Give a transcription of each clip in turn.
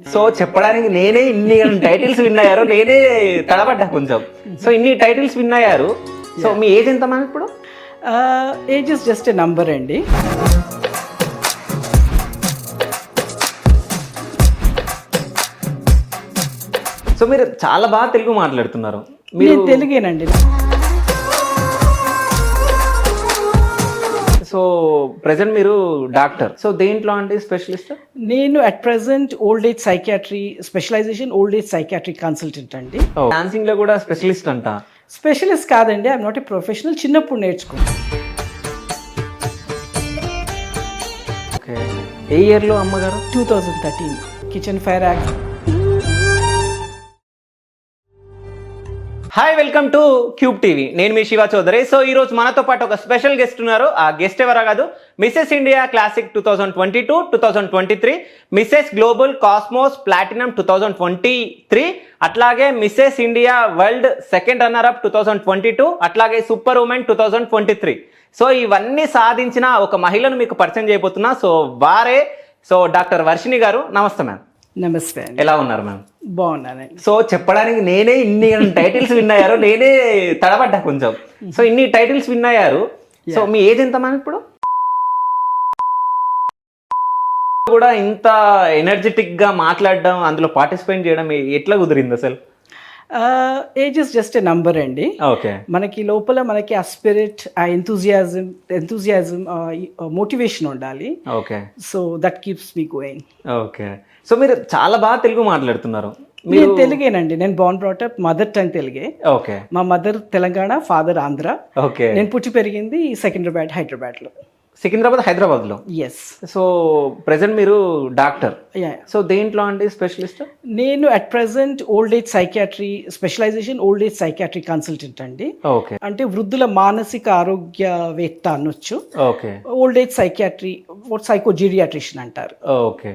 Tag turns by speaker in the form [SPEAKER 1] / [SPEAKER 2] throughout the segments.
[SPEAKER 1] So చెప్పడానికి నేనే ఇన్ని టైటిల్స్ విన్ అయ్యారు, నేనే తడబడ్డా కొంచెం. సో ఇన్ని టైటిల్స్ విన్ అయ్యారు. సో మీ ఏజ్ ఎంత మన ఇప్పుడు?
[SPEAKER 2] Age is just a number అండి.
[SPEAKER 1] సో మీరు చాలా బాగా తెలుగు మాట్లాడుతున్నారు.
[SPEAKER 2] నేను తెలుగేనండి.
[SPEAKER 1] సో ప్రెసెంట్ మీరు డాక్టర్. సో దేంట్లో అంటే స్పెషలిస్ట్?
[SPEAKER 2] నేను at present old age psychiatry specialisation, old age psychiatry consultant అండి.
[SPEAKER 1] డాన్సింగ్ లో కూడా స్పెషలిస్ట్ అంట.
[SPEAKER 2] స్పెషలిస్ట్ కాదండి, ఐఎమ్ నాట్ ఏ ప్రొఫెషనల్. చిన్నప్పుడు నేర్చుకున్నాను.
[SPEAKER 1] ఓకే. ఏ ఇయర్లో అమ్మగారు?
[SPEAKER 2] 2013 kitchen fire act.
[SPEAKER 1] Hi, welcome to cube TV. నేను మీ శివ చౌదరి. సో ఈ రోజు మనతో పాటు ఒక స్పెషల్ గెస్ట్ ఉన్నారు. ఆ గెస్ట్ ఎవరా కాదు, Mrs India Classic 2022, 2023, Mrs Global Cosmos Platinum 2023, అట్లాగే Mrs India World second runner up 2022, అట్లాగే సూపర్ ఉమెన్ 2023. సో ఇవన్నీ సాధించిన ఒక మహిళను మీకు పరిచయం చేయబోతున్నా. సో వారే డాక్టర్ వర్షిణి గారు. నమస్తే మ్యామ్.
[SPEAKER 2] నమస్తే అండి.
[SPEAKER 1] ఎలా ఉన్నారు మ్యామ్?
[SPEAKER 2] బాగున్నానండి.
[SPEAKER 1] సో చెప్పడానికి నేనే ఇన్ని టైటిల్స్ విన్ అయ్యారు, నేనే తడబడ్డా కొంచెం. సో ఇన్ని టైటిల్స్ విన్ అయ్యారు. సో మీ ఏజ్ ఎంత మ్యామ్ ఇప్పుడు? కూడా ఇంత ఎనర్జెటిక్ గా మాట్లాడడం, అందులో పార్టిసిపేట్ చేయడం ఎట్లా కుదిరింది అసలు?
[SPEAKER 2] Age is just a number అండి.
[SPEAKER 1] ఓకే.
[SPEAKER 2] మనకి లోపల మనకి ఆ స్పిరిట్, ఆ ఎంతూజియాజం, మోటివేషన్ ఉండాలి.
[SPEAKER 1] Okay.
[SPEAKER 2] So that keeps me going.
[SPEAKER 1] Okay. So మీరు చాలా బాగా తెలుగు మాట్లాడుతున్నారు.
[SPEAKER 2] నేను తెలుగేనండి. నేను బోర్న్ బ్రాటప్, మదర్ టంగ్ తెలుగే.
[SPEAKER 1] ఓకే.
[SPEAKER 2] మా mother Telangana, father Andhra.
[SPEAKER 1] Okay.
[SPEAKER 2] నేను పుట్టి పెరిగింది సికింద్రాబాద్, హైదరాబాద్లో.
[SPEAKER 1] సికింద్రాబాద్, హైదరాబాద్లో.
[SPEAKER 2] ఎస్.
[SPEAKER 1] సో ప్రెసెంట్ మీరు డాక్టర్. సో దేంట్లో అండి స్పెషలిస్ట్?
[SPEAKER 2] నేను at present old age psychiatry specialisation, old age psychiatry consultant అండి.
[SPEAKER 1] ఓకే.
[SPEAKER 2] అంటే వృద్ధుల మానసిక ఆరోగ్యవేత్త అనొచ్చు.
[SPEAKER 1] Okay.
[SPEAKER 2] Old age psychiatry, psychogeriatrician అంటారు.
[SPEAKER 1] ఓకే.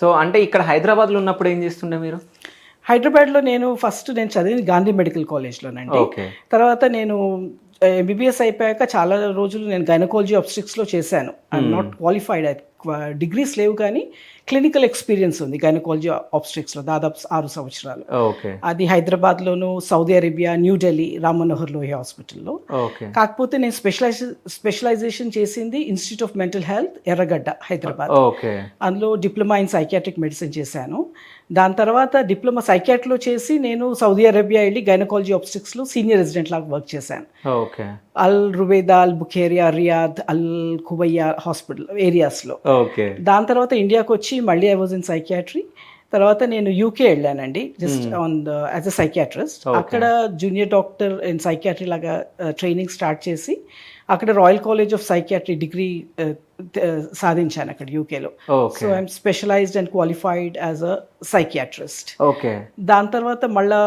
[SPEAKER 1] సో అంటే ఇక్కడ హైదరాబాద్లో ఉన్నప్పుడు ఏం చేస్తుండే మీరు?
[SPEAKER 2] హైదరాబాద్లో నేను చదివింది గాంధీ మెడికల్ కాలేజ్లోనండి.
[SPEAKER 1] ఓకే.
[SPEAKER 2] తర్వాత నేను ఎంబీబీఎస్ అయిపోయాక చాలా రోజులు నేను గైనకాలజీ ఆబ్స్టిక్స్లో చేశాను. ఐఎమ్ నాట్ క్వాలిఫైడ్, డిగ్రీస్ లేవు కానీ క్లినికల్ ఎక్స్పీరియన్స్ ఉంది గైనకాలజీ ఆబ్స్టిక్స్లో దాదాపు 6 సంవత్సరాలు.
[SPEAKER 1] ఓకే.
[SPEAKER 2] అది హైదరాబాద్లోను, సౌదీ అరేబియా, న్యూఢిల్లీ, రామ్ మనోహర్ లోహియా హాస్పిటల్లో.
[SPEAKER 1] ఓకే.
[SPEAKER 2] కాకపోతే నేను స్పెషలైజేషన్ చేసింది ఇన్స్టిట్యూట్ ఆఫ్ మెంటల్ హెల్త్, ఎర్రగడ్డ, హైదరాబాద్.
[SPEAKER 1] ఓకే.
[SPEAKER 2] అందులో డిప్లొమా ఇన్ సైకియాట్రిక్ మెడిసిన్ చేశాను. దాని తర్వాత డిప్లొమా సైకియాట్రీలో చేసి నేను సౌదీ అరేబియా వెళ్ళి గైనకాలజీ ఆబ్స్టిక్స్లో సీనియర్ రెసిడెంట్ లాగా వర్క్ చేశాను.
[SPEAKER 1] ఓకే.
[SPEAKER 2] అల్ రుబేదా, అల్ బుఖేరియా, రియాద్, అల్ ఖుబయ్యా హాస్పిటల్ ఏరియాస్లో.
[SPEAKER 1] ఓకే.
[SPEAKER 2] దాని తర్వాత ఇండియాకి వచ్చి మళ్ళీ ఐ వాజ్ ఇన్ సైకియాట్రీ. తర్వాత నేను యూకే వెళ్ళానండి, just on as a psychiatrist. అక్కడ జూనియర్ డాక్టర్ ఇన్ సైకియాట్రీ లాగా ట్రైనింగ్ స్టార్ట్ చేసి అక్కడ Royal college of Psychiatry degree సాధించాను అక్కడ యూకేలో. So I'm specialised and qualified as a psychiatrist.
[SPEAKER 1] Okay.
[SPEAKER 2] దాని తర్వాత మళ్ళా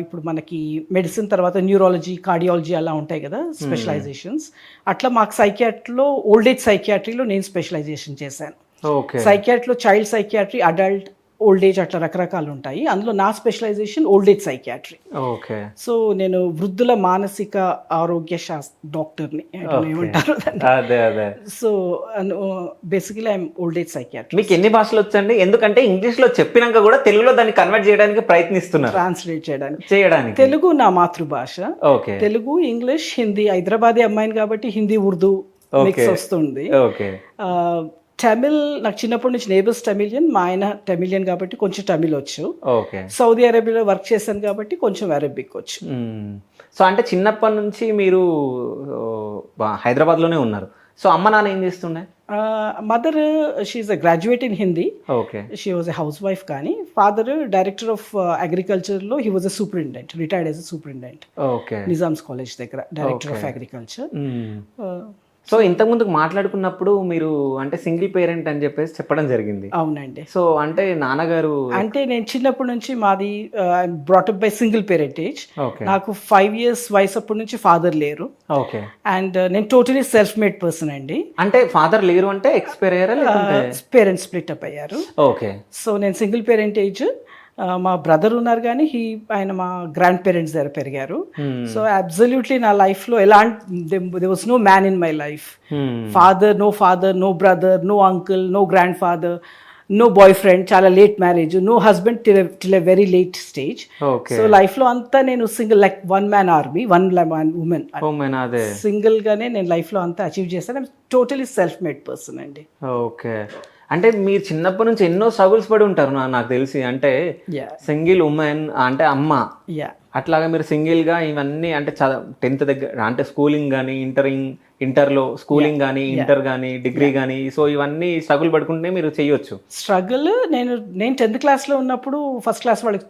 [SPEAKER 2] ఇప్పుడు మనకి మెడిసిన్ తర్వాత న్యూరాలజీ, కార్డియాలజీ అలా ఉంటాయి కదా స్పెషలైజేషన్స్. అట్లా మాకు సైకియాట్రీలో ఓల్డ్ ఏజ్ సైకియాట్రీలో నేను స్పెషలైజేషన్ చేశాను. సైకియాట్రీలో child psychiatry, adult, old age అట్లా రకరకాలు ఉంటాయి. అందులో నా specialization old age psychiatry.
[SPEAKER 1] Okay.
[SPEAKER 2] So నేను వృద్ధుల మానసిక ఆరోగ్య డాక్టర్ని ఏమంటారు. So basically I'm old age psychiatry.
[SPEAKER 1] మీకు ఎన్ని భాషలు వచ్చండి? ఎందుకంటే ఇంగ్లీష్ లో చెప్పినాక కూడా తెలుగులో దాన్ని కన్వర్ట్ చేయడానికి ప్రయత్నిస్తున్నారు,
[SPEAKER 2] ట్రాన్స్లేట్ చేయడానికి. తెలుగు నా మాతృభాష.
[SPEAKER 1] ఓకే.
[SPEAKER 2] తెలుగు, ఇంగ్లీష్, హిందీ. హైదరాబాదీ అమ్మాయిని కాబట్టి హిందీ, ఉర్దూ మిక్స్ వస్తుంది.
[SPEAKER 1] ఓకే.
[SPEAKER 2] తమిళ్ నాకు చిన్నప్పటి నుంచి నేబర్స్ టమిలియన్, మా ఆయన టమిలియన్ కాబట్టి కొంచెం తమిళ్ వచ్చు.
[SPEAKER 1] ఓకే.
[SPEAKER 2] సౌదీ అరేబియాలో వర్క్ చేశాను కాబట్టి కొంచెం అరబిక్ వచ్చు.
[SPEAKER 1] సో అంటే చిన్నప్పటి నుంచి మీరు హైదరాబాద్లోనే ఉన్నారు. సో అమ్మ నాన్న ఏం చేస్తుండే?
[SPEAKER 2] Mother she is a graduate in Hindi.
[SPEAKER 1] Okay.
[SPEAKER 2] She was a housewife. కానీ ఫాదర్ డైరెక్టర్ ఆఫ్ అగ్రికల్చర్లో he was a superintendent, retired as a superintendent.
[SPEAKER 1] Okay.
[SPEAKER 2] Nizam's college దగ్గర డైరెక్టర్ ఆఫ్ అగ్రికల్చర్.
[SPEAKER 1] సో ఇంతకుముందు మాట్లాడుకున్నప్పుడు మీరు అంటే సింగిల్ పేరెంట్ అని చెప్పేసి చెప్పడం జరిగింది.
[SPEAKER 2] అవునండి.
[SPEAKER 1] సో అంటే నాన్నగారు
[SPEAKER 2] అంటే నేను చిన్నప్పటి నుంచి మాది brought up by single parentage.
[SPEAKER 1] Okay.
[SPEAKER 2] నాకు 5 years వయసు అప్పటి నుంచి ఫాదర్ లేరు.
[SPEAKER 1] ఓకే.
[SPEAKER 2] అండ్ నేను టోటలీ సెల్ఫ్ మేడ్ పర్సన్ అండి.
[SPEAKER 1] అంటే ఫాదర్ లేరు అంటే ఎక్స్పైర్ అయ్యారా లేదంటే?
[SPEAKER 2] పేరెంట్స్ స్ప్లిట్ అప్ అయ్యారు.
[SPEAKER 1] ఓకే. సో
[SPEAKER 2] నేను సింగిల్ పేరెంటేజ్. మా బ్రదర్ ఉన్నారు కానీ ఆయన మా గ్రాండ్ పేరెంట్స్ దగ్గర పెరిగారు. సో అబ్సల్యూట్లీ నా లైఫ్లో there was no man in my life. Father, no brother, no uncle, no grandfather. No boyfriend, చాలా late marriage, no husband till a very late stage.
[SPEAKER 1] Okay
[SPEAKER 2] so లైఫ్లో అంతా నేను single, like one man army, one women,
[SPEAKER 1] అదే
[SPEAKER 2] single గానే నేను లైఫ్లో అంతా achieve చేశాను. టోటలీ సెల్ఫ్ మేడ్ పర్సన్ అండి.
[SPEAKER 1] ఓకే. అంటే మీరు చిన్నప్పటి నుంచి ఎన్నో స్ట్రగుల్స్ పడి ఉంటారు నాకు తెలిసి. అంటే సింగిల్ ఉమెన్ అంటే అమ్మ, అట్లాగా మీరు సింగిల్గా ఇవన్నీ అంటే 10th దగ్గర అంటే స్కూలింగ్ కానీ ఇంటర్లో స్కూలింగ్ కానీ ఇంటర్ కానీ డిగ్రీ కానీ, సో ఇవన్నీ స్ట్రగుల్ పడుకుంటే మీరు చేయొచ్చు.
[SPEAKER 2] స్ట్రగుల్ నేను 10th క్లాస్లో ఉన్నప్పుడు ఫస్ట్ క్లాస్ వాళ్ళకి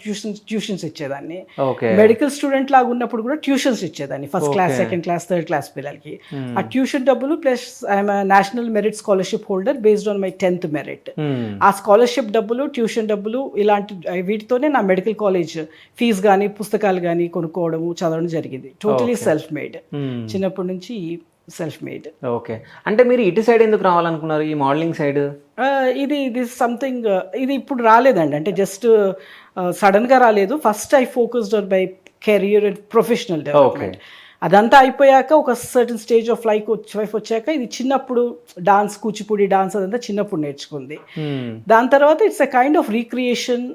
[SPEAKER 2] ట్యూషన్స్ ఇచ్చేదాన్ని.
[SPEAKER 1] ఓకే.
[SPEAKER 2] మెడికల్ స్టూడెంట్ లాగా ఉన్నప్పుడు కూడా ట్యూషన్స్ ఇచ్చేదాన్ని, first class, second class, third class పిల్లలకి. ఆ ట్యూషన్ డబ్బులు plus I'm national merit scholarship holder based on my 10th merit. ఆ స్కాలర్షిప్ డబ్బులు, ట్యూషన్ డబ్బులు, ఇలాంటి వీటితోనే నా మెడికల్ కాలేజ్ ఫీజు కానీ పుస్తకాలు కానీ కొనుక్కోవడము, చదవడం జరిగింది. టోటలీ సెల్ఫ్ మేడ్, చిన్నప్పటి నుంచి సెల్ఫ్ మేడ్.
[SPEAKER 1] ఓకే. అంటే మీరు ఇటు సైడ్ ఎందుకు రావాలనుకున్నారు, ఈ మోడలింగ్ సైడ్?
[SPEAKER 2] ఇది సంథింగ్, ఇది ఇప్పుడు రాలేదండి, అంటే జస్ట్ సడన్గా రాలేదు. First I focused on my career and professional development. అదంతా అయిపోయాక ఒక సర్టన్ స్టేజ్ ఆఫ్ లైఫ్ వచ్చాక, ఇది చిన్నప్పుడు డాన్స్, కూచిపూడి డాన్స్ అదంతా చిన్నప్పుడు నేర్చుకుంది. దాని తర్వాత it's a kind of recreation.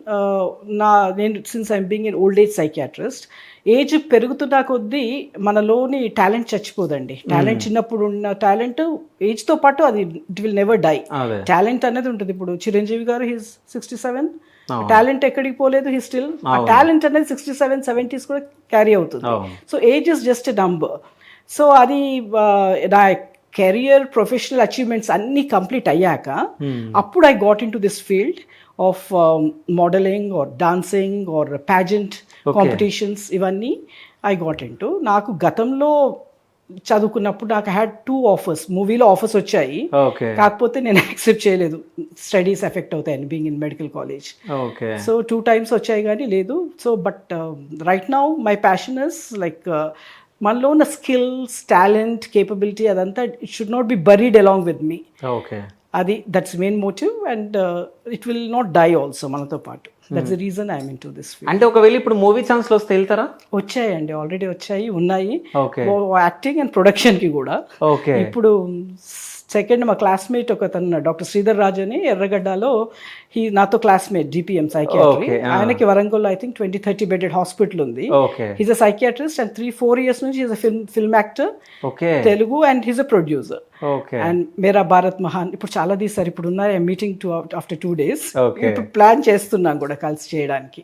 [SPEAKER 2] నేను since I'm being an old age psychiatrist, age పెరుగుతున్న కొద్దీ మనలోని టాలెంట్ చచ్చిపోదండి. టాలెంట్ చిన్నప్పుడు ఉన్న టాలెంట్ ఏజ్తో పాటు అది it will never die. Talent అనేది ఉంటుంది. ఇప్పుడు చిరంజీవి గారు హిస్ 67, టాలెంట్ ఎక్కడికి పోలేదు, హీ స్టిల్ ఆ టాలెంట్ అనేది 67, 70s కూడా క్యారీ అవుతుంది. So age is just a number. So అది నా కెరియర్, ప్రొఫెషనల్ అచీవ్మెంట్స్ అన్నీ కంప్లీట్ అయ్యాక అప్పుడు I got into this field of modelling or dancing or pageant competitions. ఇవన్నీ ఐ గాట్ ఇన్ టు. నాకు గతంలో చదువుకున్నప్పుడు నాకు హ్యాడ్ 2 ఆఫర్స్, మూవీలో ఆఫర్స్ వచ్చాయి. కాకపోతే నేను యాక్సెప్ట్ చేయలేదు, స్టడీస్ ఎఫెక్ట్ అవుతాయని, being in medical college. So 2 times వచ్చాయి కానీ లేదు. So but right now my passion is like మనలో ఉన్న స్కిల్స్, టాలెంట్, కేపబిలిటీ అదంతా it should not be buried along with me. అది that's main motive and it will not die also మనతో పాటు. That's the reason I'm into this field.
[SPEAKER 1] అంటే ఒకవేళ ఇప్పుడు movie chance లో వస్తే వెళ్తారా?
[SPEAKER 2] వచ్చాయండి, ఆల్రెడీ వచ్చాయి, ఉన్నాయి. యాక్టింగ్ అండ్ ప్రొడక్షన్ కి కూడా. ఇప్పుడు సెకండ్ మా క్లాస్మేట్ ఒక తను డాక్టర్ శ్రీధర్ రాజు అని ఎర్రగడ్డలో, నాతో క్లాస్మేట్, GPM సైకియాట్రీ. ఆయనకి వరంగల్లో ఐ థింక్ 20-30 బెడెడ్ హాస్పిటల్ ఉంది. He's a psychiatrist and 3-4 years నుంచి he's a film actor, Telugu, and he's a producer. And మేరా భారత్ మహాన్ ఇప్పుడు చాలా తీసారు. ఇప్పుడు ఉన్నాయి మీటింగ్ ఆఫ్టర్ 2 days. ఇప్పుడు ప్లాన్ చేస్తున్నాం కూడా కలిసి చేయడానికి,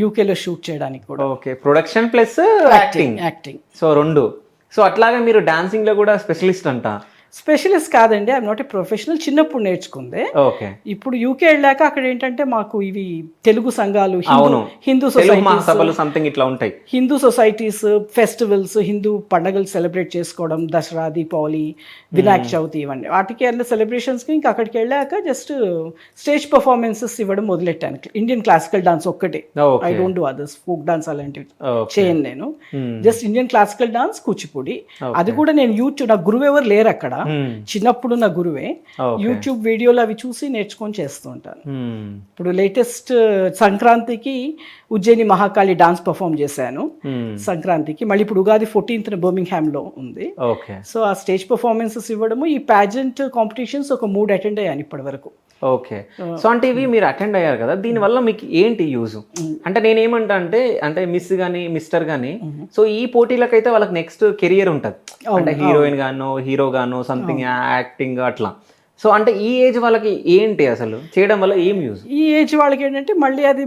[SPEAKER 2] యూకేలో షూట్ చేయడానికి కూడా.
[SPEAKER 1] Production plus acting, so 2. So అట్లాగా మీరు డాన్సింగ్ లో కూడా స్పెషలిస్ట్ అంట?
[SPEAKER 2] స్పెషలిస్ట్ కాదండి, ఐఎమ్ నాట్ ఏ ప్రొఫెషనల్. చిన్నప్పుడు నేర్చుకుందే. ఇప్పుడు యూకే వెళ్ళాక అక్కడ ఏంటంటే మాకు ఇవి తెలుగు సంఘాలు, Hindu societies, Hindu societies, festivals, Hindu పండుగలు సెలబ్రేట్ చేసుకోవడం, దసరా, దీపావళి, వినాయక చవితి, ఇవన్నీ వాటికి అన్న సెలబ్రేషన్స్కి ఇంకా అక్కడికి వెళ్ళాక జస్ట్ స్టేజ్ పర్ఫార్మెన్సెస్ ఇవ్వడం మొదలెట్టాను. ఇండియన్ క్లాసికల్ డాన్స్ ఒక్కటే, I don't do others. Folk dance అలాంటివి చేయను నేను. Just Indian classical dance, Kuchipudi. అది కూడా నేను యూట్యూబ్, నా గురువు ఎవరు లేరు అక్కడ, చిన్నప్పుడు నా గురువే. యూట్యూబ్ వీడియోలు అవి చూసి నేర్చుకొని చేస్తూ ఉంటాను. ఇప్పుడు లేటెస్ట్ సంక్రాంతికి ఉజ్జయిని మహాకాళి డాన్స్ పర్ఫామ్ చేశాను సంక్రాంతికి. మళ్ళీ ఇప్పుడు ఉగాది 14th బర్మింగ్హామ్ లో ఉంది. సో ఆ స్టేజ్ పర్ఫార్మెన్సెస్ ఇవ్వడము, ఈ ప్యాజెంట్ కాంపిటీషన్స్ ఒక 3 అటెండ్ అయ్యాను ఇప్పటి వరకు.
[SPEAKER 1] సో అంటే ఇవి మీరు అటెండ్ అయ్యారు కదా, దీనివల్ల మీకు ఏంటి యూజ్? అంటే నేనేమంటా అంటే మిస్ కానీ మిస్టర్ కానీ, సో ఈ పోటీలకైతే వాళ్ళకి నెక్స్ట్ కెరియర్ ఉంటుంది, అంటే హీరోయిన్ గానో హీరో గానో సంథింగ్ యాక్టింగ్ అట్లా. సో అంటే ఈ ఏజ్ వాళ్ళకి ఏంటి అసలు చేయడం వల్ల ఏం యూజ్?
[SPEAKER 2] ఈ ఏజ్ వాళ్ళకి ఏంటంటే మళ్ళీ అది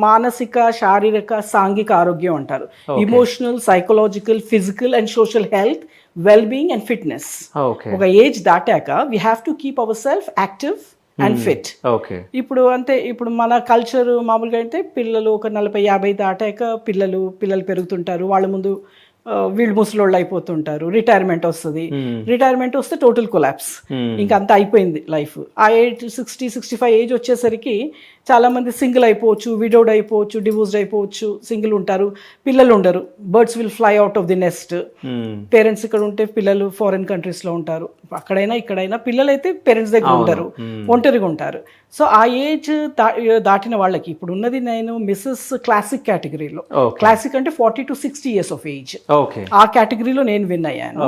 [SPEAKER 2] మానసిక, శారీరక, సాంఘిక ఆరోగ్యం అంటారు. Emotional, psychological, physical and social health, well being and fitness. ఒక ఏజ్ దాటాక we have to keep our self active and fit. ఇప్పుడు అంతే, ఇప్పుడు మన కల్చర్ మామూలుగా అంటే పిల్లలు ఒక 40-50 దాటాక పిల్లలు పెరుగుతుంటారు, వాళ్ళ ముందు వీళ్ళు ముసలోళ్ళు అయిపోతుంటారు, రిటైర్మెంట్ వస్తుంది. రిటైర్మెంట్ వస్తే టోటల్ కొలాప్స్, ఇంకా అంతా అయిపోయింది లైఫ్. ఆ ఏజ్ 60-65 ఏజ్ వచ్చేసరికి చాలా మంది సింగిల్ అయిపోవచ్చు, విడోడ్ అయిపోవచ్చు, డివోర్స్డ్ అయిపోవచ్చు, సింగిల్ ఉంటారు, పిల్లలు ఉండరు. Birds will fly out of the nest. Parents ఇక్కడ ఉంటే పిల్లలు ఫారిన్ కంట్రీస్ లో ఉంటారు, అక్కడైనా ఇక్కడైనా పిల్లలు అయితే పేరెంట్స్ దగ్గర ఉంటారు, ఒంటరిగా ఉంటారు. సో ఆ ఏజ్ దాటిన వాళ్ళకి ఇప్పుడు ఉన్నది, నేను మిస్సెస్ క్లాసిక్ కేటగిరీలో. క్లాసిక్ అంటే 40 to 60 years ఆఫ్ ఏజ్, ఆ కేటగిరీలో నేను విన్ అయ్యాను.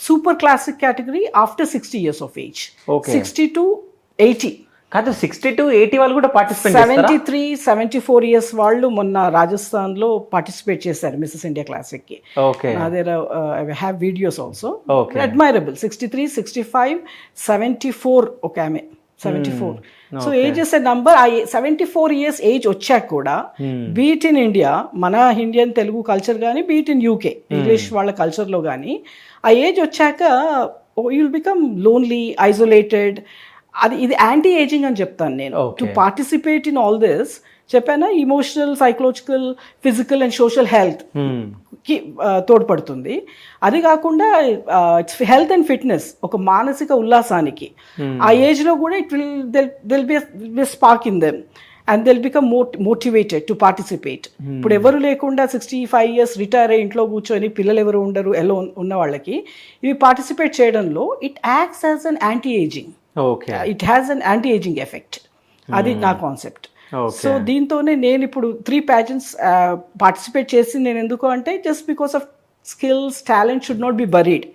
[SPEAKER 2] Super classic category after 60 years of age, 60 to 80.
[SPEAKER 1] కాదు 60-80 వాళ్ళు కూడా పార్టిసిపేట్ చేస్తారా?
[SPEAKER 2] 73-74 ఇయర్స్ వాళ్ళు మొన్న రాజస్థాన్లో పార్టిసిపేట్ చేశారు మిస్సెస్ ఇండియా క్లాసిక్కి.
[SPEAKER 1] Okay.
[SPEAKER 2] I have videos also.
[SPEAKER 1] Okay.
[SPEAKER 2] Admirable. 63, 65, 74 ఒక ఆమె 74. So age is a number. ఆ 74 ఇయర్స్ ఏజ్ వచ్చాక కూడా బీట్ ఇన్ ఇండియా, మన ఇండియన్ తెలుగు కల్చర్ కానీ, బీట్ ఇన్ యూకే ఇంగ్లీష్ వాళ్ళ కల్చర్లో కానీ, ఆ ఏజ్ వచ్చాక యుల్ బికమ్ లోన్లీ, ఐసోలేటెడ్. అది ఇది యాంటీ ఏజింగ్ అని చెప్తాను నేను. To participate in all this చెప్పానా, emotional, psychological, physical and social health కి తోడ్పడుతుంది. అది కాకుండా ఇట్స్ హెల్త్ అండ్ ఫిట్నెస్, ఒక మానసిక ఉల్లాసానికి ఆ ఏజ్ లో కూడా it will be spark in them and Dil become motivated to participate. ఇప్పుడు ఎవరు లేకుండా 65 ఇయర్స్ రిటైర్ అయ్యి ఇంట్లో కూర్చొని పిల్లలు ఎవరు ఉండరు ఎలా ఉన్న వాళ్ళకి ఇవి పార్టిసిపేట్ చేయడంలో it acts as an anti ageing. It has an anti ageing effect. అది నా కాన్సెప్ట్. సో దీంతోనే నేను ఇప్పుడు 3 pageants పార్టిసిపేట్ చేసి నేను ఎందుకు అంటే just because of skills, talent should not be buried.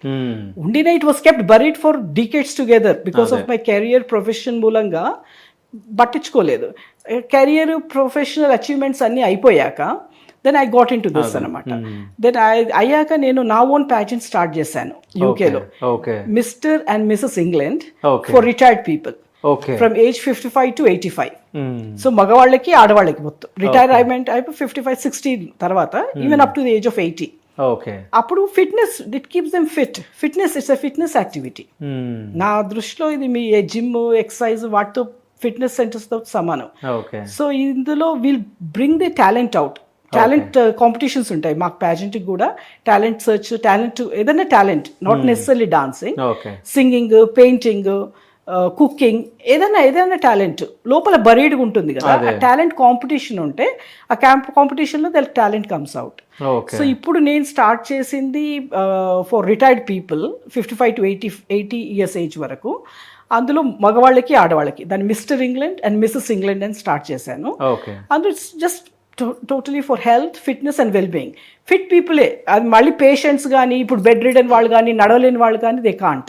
[SPEAKER 2] ఉండిన it was kept buried for decades together because of my career, profession మూలంగా పట్టించుకోలేదు. కెరియర్, ప్రొఫెషనల్ అచీవ్మెంట్స్ అన్నీ అయిపోయాక then I got into this అనమాట. దెన్ అయ్యాక నేను నా own pageant start చేశాను యూకేలో, Mr and Mrs England for retired people from age 55 to 85. So మగవాళ్ళకి, ఆడవాళ్ళకి మొత్తం రిటైర్మెంట్ అయిపోయి 55-60 తర్వాత even up to the age of 80. అప్పుడు fitness, it keeps them fit. Fitness it's a fitness activity. నా దృష్టిలో ఇది మీ జిమ్, ఎక్సర్సైజ్ వాటితో ఫిట్నెస్ సెంటర్స్ తో సమానం. సో ఇందులో will bring the talent out. Talent competitions ఉంటాయి మాకు ప్యాజెంట్కి కూడా. టాలెంట్ సర్చ్, టాలెంట్ ఏదైనా talent, not necessary dancing, singing, painting, cooking, ఏదైనా టాలెంట్ లోపల బరీడ్గా ఉంటుంది కదా. ఆ టాలెంట్ కాంపిటీషన్ ఉంటే ఆ కాంపిటీషన్లో దానికి టాలెంట్ కమ్స్ అవుట్. సో ఇప్పుడు నేను స్టార్ట్ చేసింది for retired people 55 to 80 years age వరకు. అందులో మగవాళ్ళకి, ఆడవాళ్ళకి. దాన్ని Mr England and Mrs England అని స్టార్ట్ చేశాను. అందులో it's just totally for health, fitness and wellbeing. Fit పీపులే, అది మళ్ళీ పేషెంట్స్ కానీ, ఇప్పుడు బెడ్ రిడెన్ వాళ్ళు కానీ, నడవలేని వాళ్ళు కానీ దే కాంట్.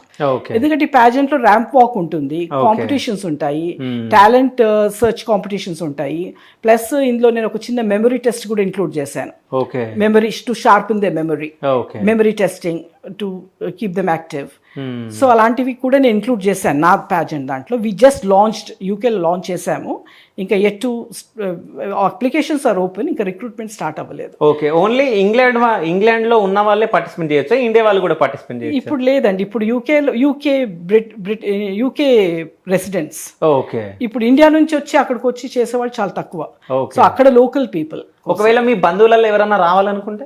[SPEAKER 2] ఎందుకంటే ఈ ప్యాజెంట్ లో ర్యాంప్ వాక్ ఉంటుంది, కాంపిటీషన్స్ ఉంటాయి, టాలెంట్ సర్చ్ కాంపిటీషన్స్ ఉంటాయి. ప్లస్ ఇందులో నేను ఒక చిన్న మెమరీ టెస్ట్ కూడా ఇంక్లూడ్ చేశాను. Memory to sharpen the memory testing to keep them active. So అలాంటివి కూడా నేను ఇంక్లూడ్ చేశాను నా ప్యాజెంట్ దాంట్లో. వి జస్ట్ లాంచ్డ్, యూకేలో లాంచ్ చేశాము. ఇంకా ఎటు అప్లికేషన్స్ ఆర్ ఓపెన్, ఇంకా రిక్రూట్మెంట్ స్టార్ట్ అవ్వలేదు.
[SPEAKER 1] ఓకే. ఓన్లీ ఇంగ్లాండ్ లో ఉన్న వాళ్ళే పార్టిసిపేట్ చేయొచ్చా? ఇండియా వాళ్ళు కూడా పార్టిసిపేట్ చేయొచ్చు?
[SPEAKER 2] ఇప్పుడు లేదండి. ఇప్పుడు యూకే రెసిడెంట్స్.
[SPEAKER 1] ఓకే.
[SPEAKER 2] ఇప్పుడు ఇండియా నుంచి వచ్చి అక్కడికి వచ్చి చేసేవాళ్ళు చాలా తక్కువ. సో అక్కడ లోకల్ పీపుల్.
[SPEAKER 1] ఒకవేళ మీ బంధువులలో ఎవరైనా రావాలనుకుంటే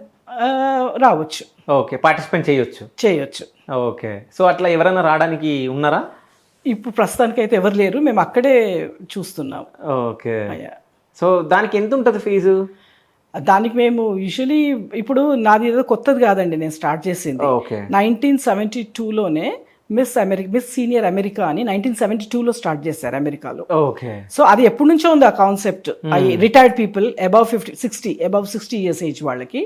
[SPEAKER 2] రావచ్చు.
[SPEAKER 1] ఓకే, పార్టిసిపేట్ చేయొచ్చు. ఓకే. సో అట్లా ఎవరైనా రావడానికి ఉన్నారా?
[SPEAKER 2] ఇప్పుడు ప్రస్తుతానికి అయితే ఎవరు లేరు, మేము అక్కడే చూస్తున్నాం.
[SPEAKER 1] ఓకే. సో దానికి ఎంత ఉంటుంది ఫీజు?
[SPEAKER 2] దానికి మేము యూజువలీ, ఇప్పుడు నాది ఏదో కొత్తది కాదండి, నేను స్టార్ట్ చేసింది 1972లోనే. మిస్ సీనియర్ అమెరికా అని 1972లో స్టార్ట్ చేశారు అమెరికాలో. సో అది ఎప్పటి నుంచో ఉంది ఆ concept. Retired people above 60 years age వాళ్ళకి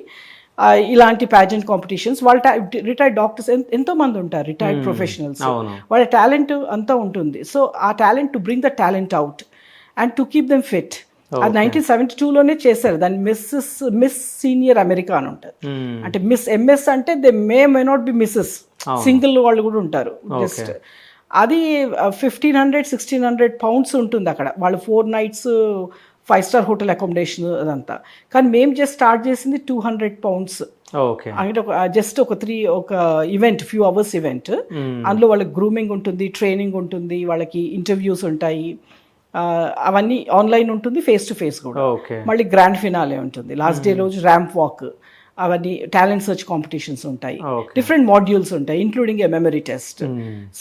[SPEAKER 2] ఇలాంటి ప్యాజెంట్ కాంపిటీషన్స్. వాళ్ళ రిటైర్డ్ డాక్టర్స్ ఎంతో మంది ఉంటారు, రిటైర్డ్ ప్రొఫెషనల్స్. వాళ్ళ టాలెంట్ అంతా ఉంటుంది. సో ఆ talent, to bring the talent out and to keep them fit. అది 1972లోనే చేశారు. దాన్ని మిస్ సీనియర్ అమెరికా అని ఉంటుంది. అంటే ఎంఎస్ అంటే they may not be Mrs, single వాళ్ళు కూడా ఉంటారు. జస్ట్ అది 1500-1600 pounds ఉంటుంది అక్కడ. వాళ్ళు 4 nights 5-star హోటల్ అకామిడేషన్ అదంతా. కానీ మేము జస్ట్ స్టార్ట్ చేసింది 200 pounds. అంటే జస్ట్ ఒక ఈవెంట్, ఫ్యూ అవర్స్ ఈవెంట్. అందులో వాళ్ళకి గ్రూమింగ్ ఉంటుంది, ట్రైనింగ్ ఉంటుంది, వాళ్ళకి ఇంటర్వ్యూస్ ఉంటాయి, అవన్నీ ఆన్లైన్ ఉంటుంది, ఫేస్ టు ఫేస్ కూడా. మళ్ళీ గ్రాండ్ ఫినాలే ఉంటుంది, లాస్ట్ డే రోజు ర్యాంప్ వాక్, అవన్నీ టాలెంట్ సర్చ్ కాంపిటీషన్స్ ఉంటాయి, డిఫరెంట్ మాడ్యూల్స్ ఉంటాయి, including a memory test.